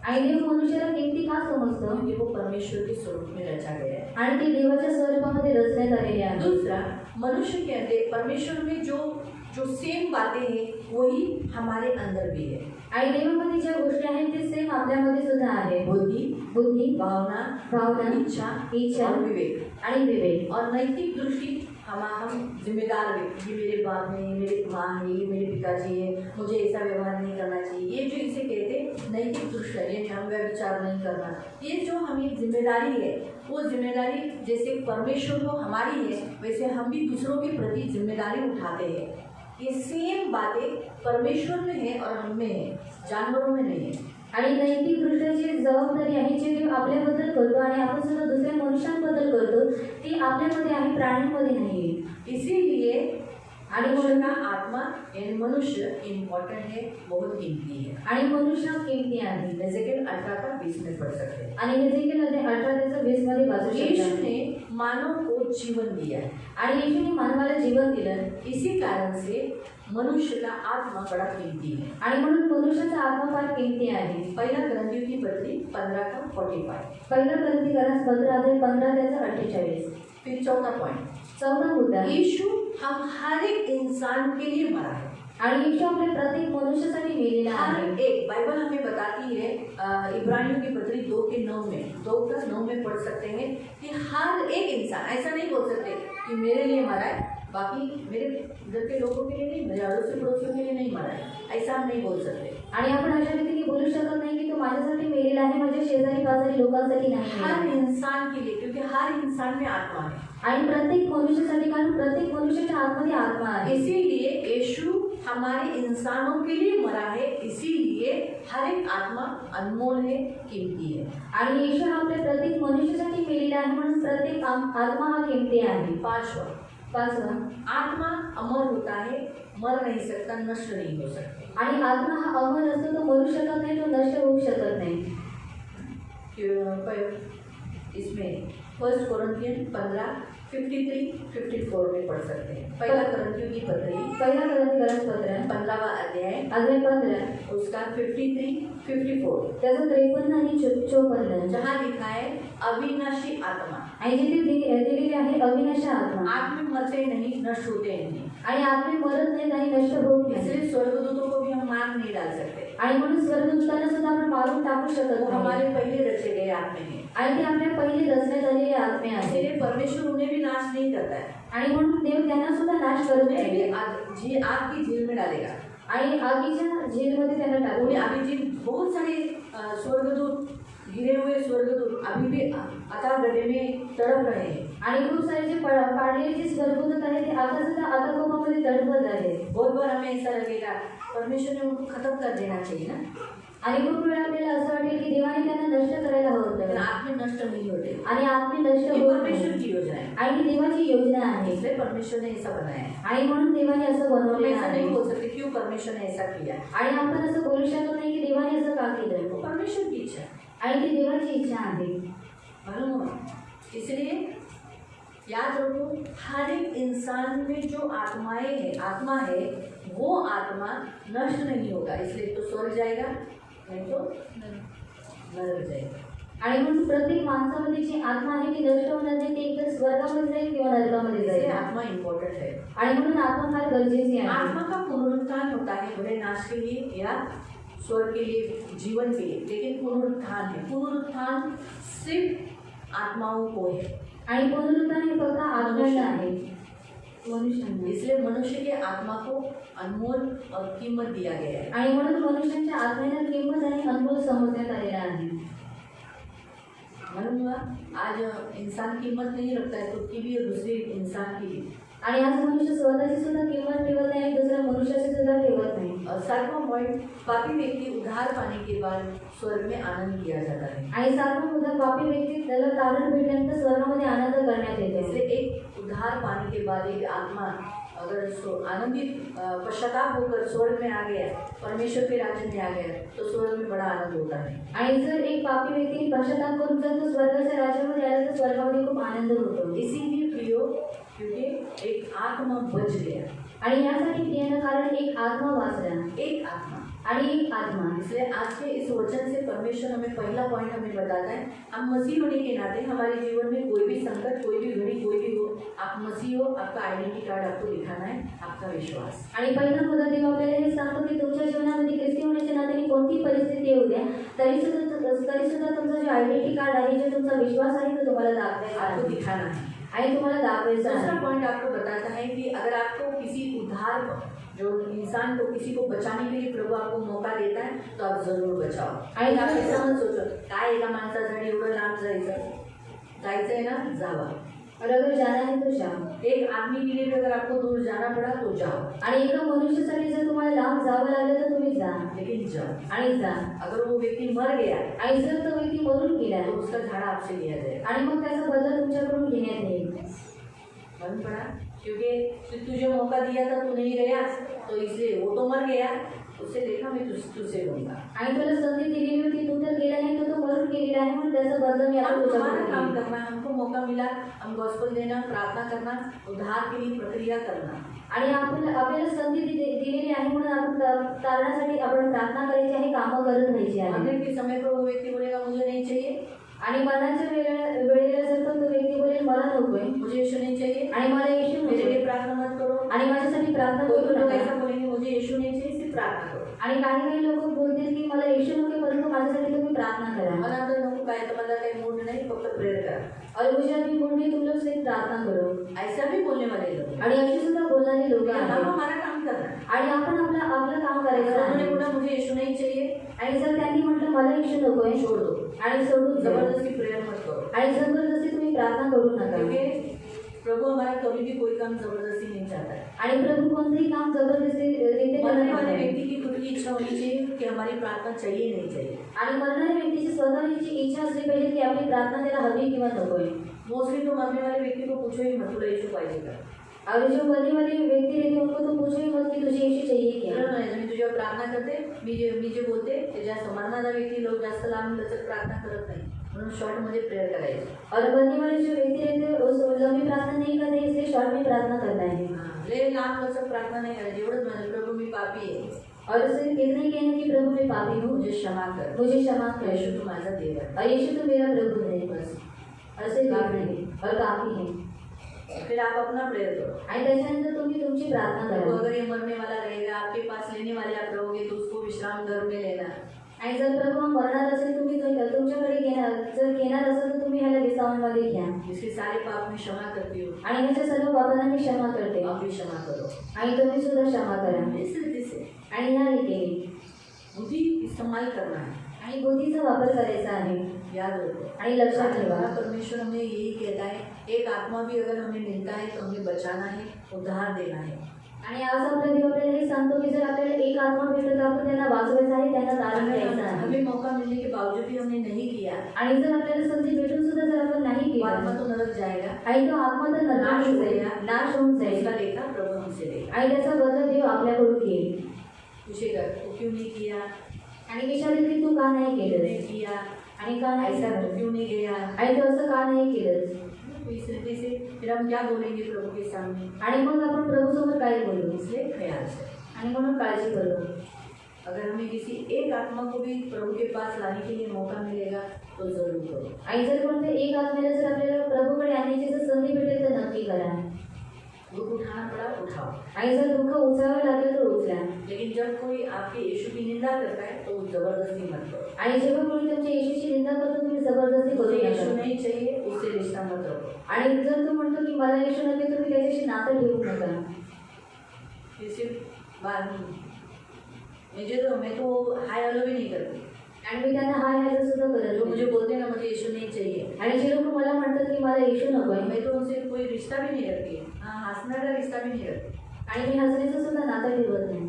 आणि देव मनुष्याला किमती का समजतो? क्योंकि वो परमेश्वर के स्वरूप में रचा गया है. आणि ते देवाच्या स्वरूपामध्ये रचण्यात आलेले आहे. दूसरा, मनुष्य के अंदर परमेश्वर में जो सेम बातें हैं वही हमारे अंदर भी है. आणि देवामध्ये ज्या गोष्टी आहेत ते सेम आपल्यामध्ये सुद्धा आहे. बुद्धी, भावना, इच्छा और विवेक. आणि विवेक. और नैतिक दृष्टि, हम जिम्मेदार व्यक्ति, ये मेरे बाप है, ये मेरी माँ है, ये मेरे पिताजी है, मुझे ऐसा व्यवहार नहीं करना चाहिए. ये जो इसे कहते हैं नैतिक दृष्टि, यानी हम व्यभिचार नहीं करना, ये जो हमें जिम्मेदारी है, वो जिम्मेदारी जैसे परमेश्वर को हमारी है वैसे हम भी दूसरों के प्रति जिम्मेदारी उठाते हैं. ये सेम बातें परमेश्वर में है और हम में है, जानवरों में नहीं है. आणि नैतिक दृष्ट्या जी जबाबदारी आहे जी देव आपल्याबद्दल करतो आणि आपण सुद्धा दुसऱ्या मनुष्यांबद्दल करतो ती आपल्यामध्ये आहे, प्राण्यांमध्ये नाही. इसीलिए आणि मनुष्य का आत्मा यानी मनुष्य इम्पोर्टेंट है, बहुत कीमती है. आणि मनुष्य किमती आहे. एजेकिएल 18 का 20 में पढ़ सकते हैं. आणि एजेकिएल अध्याय 18 त्याचं 20 मध्ये वाचू यीशु शकता. ने मानव को जीवन दिया है. आणि येशूने मानवाला जीवन दिलं. इसी कारण से मनुष्य का आत्मा बड़ा कीमती है. आणि म्हणून मनुष्याचा आत्मा फार किमती आहे. पहिला ग्रंथियों की पत्री 15 का 45. पहिला ग्रंथिकारास 15 अध्याय 15 त्याचं 48. फिर चौथा पॉइंट, चौथा मुद्दा, यीशु हम हर एक इंसान के लिए मरा है. आणि येशू आपल्या प्रत्येक मनुष्यासाठी मेलेला आहे. हर एक, बाइबल हमें बताती है इब्रानियों की पत्री 2 के 9 में, 2:9 में पढ़ सकते हैं कि हर एक इंसान, ऐसा नहीं बोल सकते कि मेरे लिए मरा है, बाकी मेरे घर के लोगों के लिए नहीं, मेरे अड़ोसी पड़ोसियों के लिए नहीं मरा है, ऐसा हम नहीं बोल सकते। आणि आपण अशा रीतीने बोलू शकत नाही की तो माझ्यासाठी मेलेला आहे, माझ्या शेजारी पाजारी लोकांसाठी नाही हर मेलेला. इंसान के लिए, क्योंकि हर इंसान में आत्मा है, आणि प्रत्येक मनुष्यासाठी, कारण प्रत्येक मनुष्याच्या आतमध्ये आत्मा आहे. इसीलिए यीशु हमारे इंसानों के लिए मरा है, इसीलिए हर एक आत्मा अनमोल है, कीमती है. आणि येशू हा आपल्या प्रत्येक मनुष्यासाठी मेलेला आहे, म्हणून प्रत्येक आत्मा हा किमती आहे. पांचवा, आत्मा अमर होता है, मर नहीं सकता, नष्ट नहीं हो सकते. आणि आत्मा हा अमर असतो, तो मरू शकत नाही, तो नष्ट होऊ शकत नाही. इसमें 1 कोरिन्थियन 15:53-54 में पढ़ सकते हैं. पहला कोरिन्थियों की पत्री, पहिला कोरिन्थियन पत्र 15वां अध्याय, अध्याय 15 उसका 53-54, त्याचा 53 आणि 54 जहाँ लिखा है अविनाशी आत्मा. आणि जिथे दिलेली आहे अविनाशी आत्मा. आत्मा मरते नहीं, नष्ट होते नहीं. आणि आत्मे मरत नाही आणि नष्ट होत नाही. इसलिए स्वर्गदूतों को भी हम मार नहीं डाल सकते. आणि म्हणून स्वर्गदूतांना सुद्धा आपण मारून टाकू शकत वो नाही. हमारे पहले रचे गए आत्मे हैं. आणि ते आपल्या पहिले रचण्यात आलेले आत्मे आहे. इसलिए परमेश्वर उन्हें भी नाश नहीं करता है. आणि म्हणून देव त्यांना सुद्धा नाश करत उन्हें भी नाही. आग की झील में डालेगा. आणि आगीच्या झीलमध्ये त्यांना टाकू. उन्हें अभी जी बहुत सारे स्वर्गदूत, गिरे हुए स्वर्गदूत अभी भी अथाह गड्ढे में तड़प रहे हैं. आणि खूप सारे जे पाडलेले जे स्वर्गदूत आहेत ते आता सुद्धा आतंकोपामध्ये तडफत आहेत. बहुत बार हमें ऐसा लगेगा परमेश्वर ने उनको खत्म कर देना चाहिए ना. आणि खूप वेळा आपल्याला असं वाटेल की देवाने त्यांना नष्ट करायला हवं लेकिन होतं. आत्मे नष्ट नहीं होते. आणि आत्मे नष्ट ये होत परमेश्वर नाही. की योजना है. आणि ही देवाची योजना आहे. इसलिए परमेश्वर ने ऐसा बनाया है. आणि म्हणून देवाने असं हम बनवलेलं ऐसा आहे. नहीं बोल सकते क्यों परमेश्वर ने ऐसा किया. आणि आपण असं बोलू शकत नाही की देवाने असं का केलं. वो परमेश्वर की इच्छा है. आणि ती देवाची इच्छा आहे. मालूम हुआ. इसलिए याद रखो, हर एक इंसान में जो आत्मा है वो आत्मा नष्ट नहीं होगा. इसलिए तो स्वर्ग जाएगा, नहीं तो नरक जाएगा. आणि म्हणून प्रत्येक माणसामध्ये जी आत्मा आहे ती नष्ट होणार नाही. ते एकतर स्वर्गामध्ये जाईल किंवा नरकामध्ये इसलिए जाईल. आत्मा इम्पोर्टेंट है. आणि म्हणून आत्मा फार गरजेची आहे. आत्मा का पुनरुत्थान होता है, भले नाश के लिए या स्वर्ग के लिए, जीवन के लिए, लेकिन पुनरुत्थान है. पुनरुत्थान सिर्फ आत्माओं को है. आणि पुनरुत्थान हे फक्त आत्म्यांना आहे, मनुष्यांना. इसलिए मनुष्य के आत्मा को अनमोल और कीमत दिया गया है. आणि म्हणून मनुष्यांच्या आत्म्याला किंमत आणि अनमोल समजण्यात आलेला आहे. मालूम हुआ, आज इंसान कीमत नहीं रखता है खुद की भी और दूसरे इंसान की भी. आणि आज मनुष्य स्वतःची सुद्धा किंमत ठेवत नाही आणि दुसऱ्या मनुष्याची सुद्धा ठेवत नाही. और 7वां पॉइंट, पापी व्यक्ति उद्धार पाने के बाद स्वर्ग में आनंद किया जाता है. आणि 7वां मुद्दा, पापी व्यक्ती त्याला तारण भेटल्यानंतर स्वर्गामध्ये आनंद करण्यात येतो. इसलिए एक उद्धार पाने के बाद एक आत्मा अगर आनंदित पश्चाताप होकर स्वर्ग में आ गया, परमेश्वर के राज्य में आ गया, तो स्वर्ग में बड़ा आनंद होता है. आणि जर एक पापी व्यक्ती पश्चाताप करून जर तो स्वर्गाच्या राज्यामध्ये आला तर स्वर्गामध्ये खूप आनंद होतो. इसीलिए प्रियो, क्योंकि एक आत्मा बच गया. आणि यासाठी प्रियानं कारण एक आत्मा वाचला, एक आत्मा आणि एक आत्मा. इसलिए आज के इस वचन से परमेश्वर हमें पहला पॉइंट हमें बताता है, हम मसीह होने के नाते हमारे जीवन में कोई भी संकट, कोई भी घड़ी, कोई भी हो, आप मसीह हो, आपका आइडेंटिटी कार्ड आपको दिखाना है, आपका विश्वास. आणि पहिला मुद्दा देव आपल्याला हे सांगतो की तुमच्या जीवनामध्ये ख्रिस्ती होण्याच्या नात्याने कोणती परिस्थिती येऊ द्या, तरी सुद्धा तुमचा जो आयडेंटिटी कार्ड आहे, जो तुमचा विश्वास आहे, तो तुम्हाला दाखवायचा आपको आहे दिखाना है. आणि तुम्हाला दाखवायचा दूसरा आहे. पॉइंट आपको बताता है कि अगर आपको किसी उद्धार, जो इंसान को किसी को बचाने के लिए प्रभु आपको मौका देता है, तो आप जरूर बचाओ. आणि आप ऐसा मत सोचो काय एका माणसासाठी एवढं लांब जायचंय ना, जावा. और अगर जाना है तो जाओ. एक आदमी के लिए भी अगर आपको दूर जाना पड़ा तो जाओ. आणि एका मनुष्यासाठी जर तुम्हाला लांब जावं लागलं तर तुम्ही जा, लेकिन जाओ. आणि जा. अगर वो व्यक्ति मर गया आणि जर तो व्यक्ती मरून गेला तो उसका झाड़ा आपसे लिया जाएगा. आणि मग त्याचा बदला तुमच्याकडून घेण्यात येईल. मालूम पड़ा, क्योंकि तुझे मौका दिया था, तू नहीं गया, तो इसलिए वो तो मर गया, उससे देखा मैं तुझसे लूंगा. आणि तुला संधी दिलेली होती, तू तर गेला नाही, तो मरून गेलेला आहे, म्हणून त्याचा बदला मी आता हम हमारा तुझ्याकडून काम घेईन. करना, हमको मौका मिला, हम गॉस्पेल देना, प्रार्थना करना, उद्धार के लिए प्रक्रिया करना. आणि आपल्याला संधी दिलेली आहे म्हणून आपण तारणासाठी आपण प्रार्थना करायची आहे, कामं करत राहायची आहे. मरने के समय पर वो व्यक्ति बोलेगा मुझे नहीं चाहिए, आणि मरणाच्या वेळेला जर तो व्यक्ती बोलेल मला नकोय, मुझे यीशु नहीं चाहिए, आणि मला येशू मेरे नको, लिए प्रार्थना मत करो. आणि माझ्यासाठी प्रार्थना कोई करू लोग नका. ऐसा बोलेंगे मुझे यीशु नहीं चाहिए, सिर्फ प्रार्थना करो. आणि काही लोक बोलतील की मला येशू नको, परंतु माझ्यासाठी तुम्ही प्रार्थना करा. मला तर नको काय, तर मला काही मूड नाही, फक्त प्रेयर करा. और मुझे अभी मूड नहीं, तुम लोग सिर्फ प्रार्थना करो. ऐसा भी बोलने वाले लोग आणि अशी सुद्धा बोलणारी लोक आहेत. हम हमारा काम करना. आणि आपण आपलं काम करायचं उन्होंने आहे. बोला मुझे यीशु नहीं चाहिए, आणि जर त्यांनी म्हटलं मला येशू नकोय, छोड़ दो. आणि सोडून द्या. जबरदस्ती प्रेयर मत करो. आणि जबरदस्ती तुम्ही प्रार्थना करू नका. क्योंकि प्रभु हमारा कभी भी कोई काम जबरदस्ती नहीं चाहता है. आणि प्रभु कोणतेही काम जबरदस्ती रीते मरने वाले व्यक्ति की खुद की इच्छा होनी चाहिए कि हमारी प्रार्थना चाहिए नहीं चाहिए. आणि मरणाऱ्या व्यक्तीची स्वतःची इच्छा असली पाहिजे की आपली प्रार्थना त्याला हवी किंवा नकोय. मोस्टली तो मरने वाले व्यक्ति को पूछो ही मत, तुला यीशु पाहिजे का. और जो मरने वाले व्यक्ती रहते उनको तो पूछो ही मत की तुझे यीशु चाहिए क्या. मी तुझ्यावर प्रार्थना करते, मी जे बोलते त्याच्या मरणारा व्यक्ती लोक जास्त लांब लचक प्रार्थना करत नाही, म्हणून शॉर्ट मध्ये प्रेयर करायचं. और मरने वाले जो व्यक्ति रहते उस लंबी प्रार्थना नहीं करते, इसलिए शॉर्ट में प्रार्थना करना है. ले लांब लचक प्रार्थना नहीं करायची. एवढंच म्हणजे प्रभू मी पापी आहे, और उसे इतना ही कहना कि प्रभु मैं पापी हूँ, मुझे क्षमा कर, मुझे क्षमा कर. यीशु तू माझा देव आहे. और यीशु तो मेरा प्रभु है. बस ऐसे काफी और काफी है. फिर आप अपना प्रेयर करो. आणि त्याच्यानंतर तुम्ही तुमची प्रार्थना तो करा. अगर ये मरने वाला रहेगा, आपके पास लेने वाले आप रहोगे, तो उसको विश्राम घर में लेना. आणि जर प्रभू मरणार असेल, तुम्ही तुमच्याकडे घेणार, जर घेणार असेल तर तुम्ही ह्याला विसावणमध्ये घ्या. इसके सारे पाप मैं क्षमा करती हूँ, आणि ह्याच्या सर्व पापांना मी क्षमा करते. आप भी क्षमा करो. आणि तुम्ही सुद्धा क्षमा करा. इस रीति से आणि ह्या रीतीने बुद्धि इस्तेमाल करना है. आणि बुद्धीचा वापर करायचा आहे. याद रखो. आणि लक्षात ठेवा, हमारा परमेश्वर हमें यही कहता है, एक आत्मा भी अगर हमें मिलता है तो हमें बचाना है, उद्धार देना है. आणि आज आपला देव आपल्याला हे सांगतो की जर आपल्याला एक आत्मा भेटला तर आपण त्यांना वाचवायचं आहे, त्यांना तारण द्यायचं आहे. हमें मौका मिलने के बावजूद भी हमने नहीं किया, आणि जर आपल्याला संधी भेटून सुद्धा जर आपण नाही वो आत्मा केलं, तो नरक जाएगा. आणि तो आत्मा तर नाश नरकात होऊन जाईल, जाईल. नाश होऊन जाईल. इसका लेखा प्रभु हमसे लेगा. आणि त्याचा बदला देव आपल्याकडून घेईल. पूछेगा तू क्यों नहीं किया, आणि विचारेल की तू का नाही नहीं केलंस, किया, आणि का नाही ऐसा केलं, तू क्यों नहीं गया. आणि तू असं का नाही केलंस. तो इस रीति से फिर हम क्या बोलेंगे प्रभु के सामने. आणि मग आपण प्रभूसमोर काय बोलू. इसलिए ख्याल से, आणि म्हणून काळजी करू. अगर हमें किसी एक आत्मा को भी प्रभु के पास लाने के लिए मौका मिलेगा तो जरूर करो. आणि जर कोणत्या एक आत्म्याला जर आपल्याला प्रभूकडे आणण्याची जर संधी भेटेल तर नक्की करा. दुख उठाना पड़ा उठाओ. आणि जर दुःख उचलावं लागलं तर उचला. लेकिन जब कोई आपके यीशु की निंदा करता है तो जबरदस्ती मत करो. आणि जेव्हा कोणी तुमच्या येशूची निंदा करतो तुम्ही जबरदस्ती करू मुझे यीशु नका. नहीं चाहिए, उससे रिश्ता मत रखो. आणि जर तू म्हणतो की मला येशू नव्हे, तुम्ही त्याच्याशी नातं ठेवू नका. ये सिर्फ बात मैं तो हाय हेलो भी नहीं करती. आणि मी त्यांना हाय हॅलो सुद्धा करत जो मुझे नाही. बोलते हैं ना मुझे यीशु नहीं चाहिए, आणि जे लोक मला म्हणतात की मला येशू नकोय, मैं तो उनसे कोई रिश्ता भी नहीं रखती. हाँ, हंसने का रिश्ता भी नहीं रखती. आणि मी हसण्याचं सुद्धा नातं ठेवत नाही.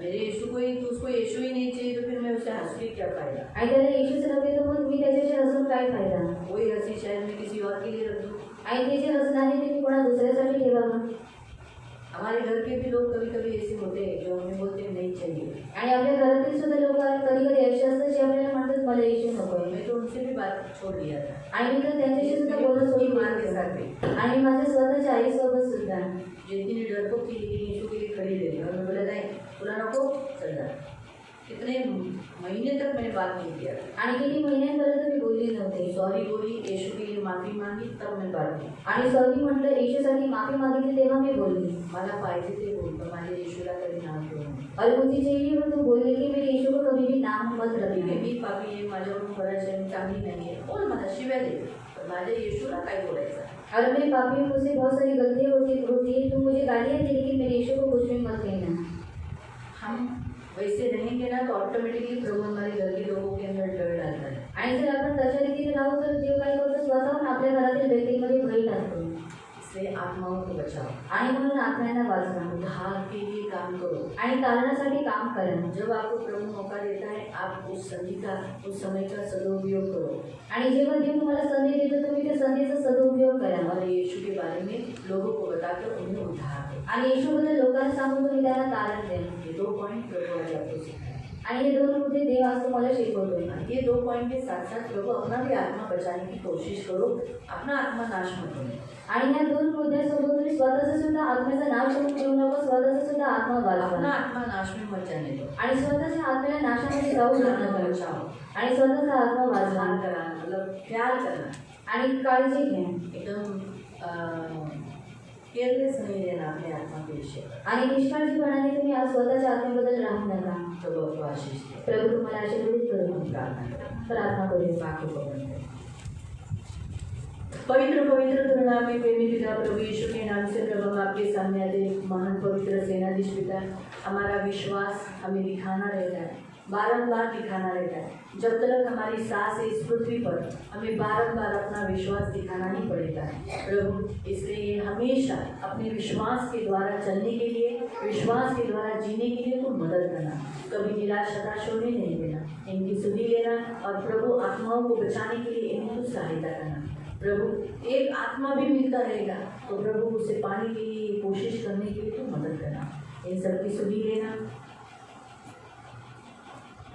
मेरे यीशु को ही, तो उसको यीशु ही नहीं चाहिए तो फिर मैं उससे हंस के क्या फायदा. आणि त्याला येशूच नव्हे तर मग मी त्याच्याशी हसून काय फायदा. वही हंसी शायद मैं किसी और के लिए रख दूँ. आणि ते जे हसणं आहे ते मी कोणा दुसऱ्यासाठी ठेवावं. हमारे घर के भी लोग कभी कभी ऐसे होते हैं जो हमें बोलते हैं नहीं चाहिए. आणि आपल्या घरातील सुद्धा लोक कधी कधी असे असतात जे आपल्याला म्हणतात मला येशू नकोय. मैं तो उनसे भी बात छोड़ दिया था. आणि मी तर त्यांच्याशी सुद्धा बोलत अपनी होती माँ के साथ भी. आणि माझ्या स्वतःच्या आईसोबत सुद्धा. जितनी डरपोक थी लेकिन यीशु के लिए खड़ी रही और मैं बोला नहीं तुला नको चल जा. कितने महीने तक मैंने बात नहीं किया. आणि किती महिन्यांपर्यंत मी बोलली नव्हते. सॉरी बोली, यीशु के लिए माफी मांगी, तब मैं बात की. आणि सॉरी म्हटलं, येशूसाठी माफी मागितली तेव्हा मी बोलली. मला पाहिजे ते बोल, पण माझ्या येशूला कधी नाव घेऊ नये. और मुझे चाहिए वो तो बोलने की मेरे यीशु को कभी भी नाम मत ठीक आहे, रखना. मी पापी आहे, माझ्याकडून बऱ्याच आहे, मी चांगली नाही आहे, बोल मला शिव्या दे, पण माझ्या येशूला काय बोलायचं. और मैं पापी हूँ, मुझसे बहुत सारी गलतियाँ होती है, तुम मुझे गालियाँ दी लेकिन मेरे यीशु को कुछ भी मत कहना. हम वैसे रहेंगे ना तो ऑटोमेटिकली प्रभु हमारे घर के लोगों के अंदर डर डालता है. आणि जर आपण तशा रीतीने राहू तर देव काय करतो, स्वतःहून आपल्या घरातील व्यक्तींमध्ये भय टाकतो. इसलिए आत्माओं को बचाओ. आणि म्हणून आत्म्यांना वाचवा. उद्धार के लिए काम करो. आणि तारणासाठी काम करा. जब आपको प्रभु मौका देता है आप उस संधि का, उस समय का सदुपयोग करो. आणि जेव्हा देव तुम्हाला संधी देतो तुम्ही त्या संधीचा सदुपयोग करा. और यीशु के बारे में लोगों को बताकर उन्हें उद्धार दो. आणि येशूबद्दल लोकांना सांगून तुम्ही त्यांना तारण द्या. ये 2 पॉइंट प्रभु आज आपको सिखाए. आणि हे 2 मुद्दे देव आज तुम्हाला शिकवतोय. ये 2 पॉइंट के साथ साथ प्रभु अपना भी आत्मा बचाने की कोशिश करो. अपना आत्मा नाश मत करो. आणि ह्या 2 मुद्द्यासोबत तुम्ही स्वतःचा सुद्धा आत्म्याचा नाश होऊन ठेवू नका, स्वतःचा सुद्धा आत्मा अपना वाचवा. आत्मा नाश में मत जाने दो. आणि स्वतःच्या आत्म्याला नाशामध्ये जाऊ देऊ आत्मा नका. बचाओ. आणि स्वतःचा आत्मा वाचवा. ध्यान कराना मतलब ख्याल करना. आणि काळजी घ्या. एकदम केअरलेस नाही देना आपल्या आत्मापेक्षा. आणि निष्काळजीपणाने तुम्ही आज स्वतःच्या आत्म्याबद्दल राहू नका. प्रभू आपको आशीष दे. प्रभू तुम्हाला आशीर्वादित करू. प्रार्थना करूया. पाकू पकड़ते. पवित्र पवित्र करुणामय प्रेमी पिता प्रभु यीशु के नाम से प्रभु हम आपके सामने आते हैं. महान पवित्र सेनाधीश पिता, हमारा विश्वास हमें दिखाना रहता है, बारंबार दिखाना रहता है. जब तक हमारी सांस है इस पृथ्वी पर, हमें बारंबार अपना विश्वास दिखाना ही पड़ेगा प्रभु. इसलिए हमेशा अपने विश्वास के द्वारा चलने के लिए, विश्वास के द्वारा जीने के लिए तो मदद करना. कभी निराश हताश होने नहीं देना. इनकी सुधि लेना और प्रभु आत्माओं को बचाने के लिए इनको सहायता करना. प्रभु एक आत्मा भी मिलता रहेगा तो प्रभु उसे पाने के लिए कोशिश करने के लिए तो मदद करना. इन सब की सुधि लेना,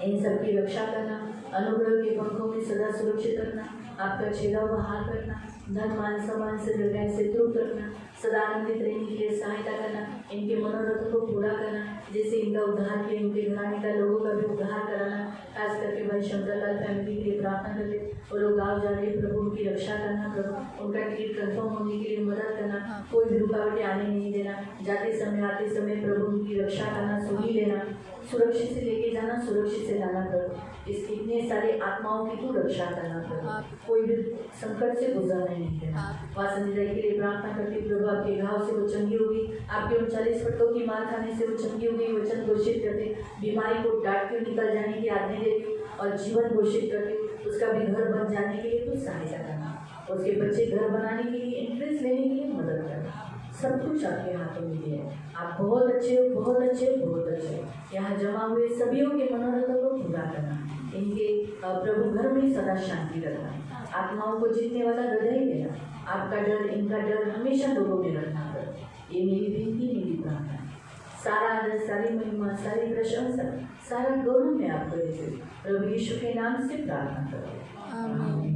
इन सब की रक्षा करना, अनुग्रह के पंखों में सदा सुरक्षित रखना, आपका छेड़ा बहाल करना, धन मान सम्मान से निर्णय से तृप्त रखना, सदा आनंदित रहने के लिए सहायता करना, इनके मनोरथों को पूरा करना, जैसे इनका उद्धार किया इनके घराने का लोगों का भी उद्धार कराना. खास करके भाई शंकरलाल फैमिली के लिए प्रार्थना करते. वो लोग गाँव जा रहे प्रभु उनकी रक्षा करना. प्रभु उनका टिकट कंफर्म होने के लिए मदद करना. कोई भी रुकावटें आने नहीं देना. जाते समय आते समय प्रभु उनकी रक्षा करना, सुधी लेना, सुरक्षित से लेके जाना, सुरक्षित से लाना. प्रभु इसके इतने सारे आत्माओं की तू रक्षा करना. प्रभु कोई भी संकट से गुजरने नहीं देना. वासनिदाई के लिए प्रार्थना करती प्रभु आपके घाव से वो चंगी होगी, आपके 39 फटकों की मार खाने से वो चंगी होगी. वचन घोषित करते, बीमारी को डांट के निकल जाने की आज्ञा देती और जीवन घोषित करती. उसका भी घर बन जाने के लिए कुछ सहायता करना, उसके बच्चे घर बनाने के लिए, इंटरेस्ट लेने के लिए मदद करना. सब कुछ आपके हाथों में दिया है. आप बहुत अच्छे हो, बहुत अच्छे हो, बहुत अच्छे हो. यहाँ जमा हुए सभी के मनोरथों को पूरा करना. इनके प्रभु घर में सदा शांति रखना. आत्माओं को जीतने वाला हृदय देना. आपका डर, इनका डर हमेशा लोगों में रखना. ये मेरी विनती, मेरी प्रार्थना. सारा आदर, सारी महिमा, सारी प्रशंसा, सारा गौरव मैं आपको देती हूँ. प्रभु यीशु के नाम से प्रार्थना करो. आमीन.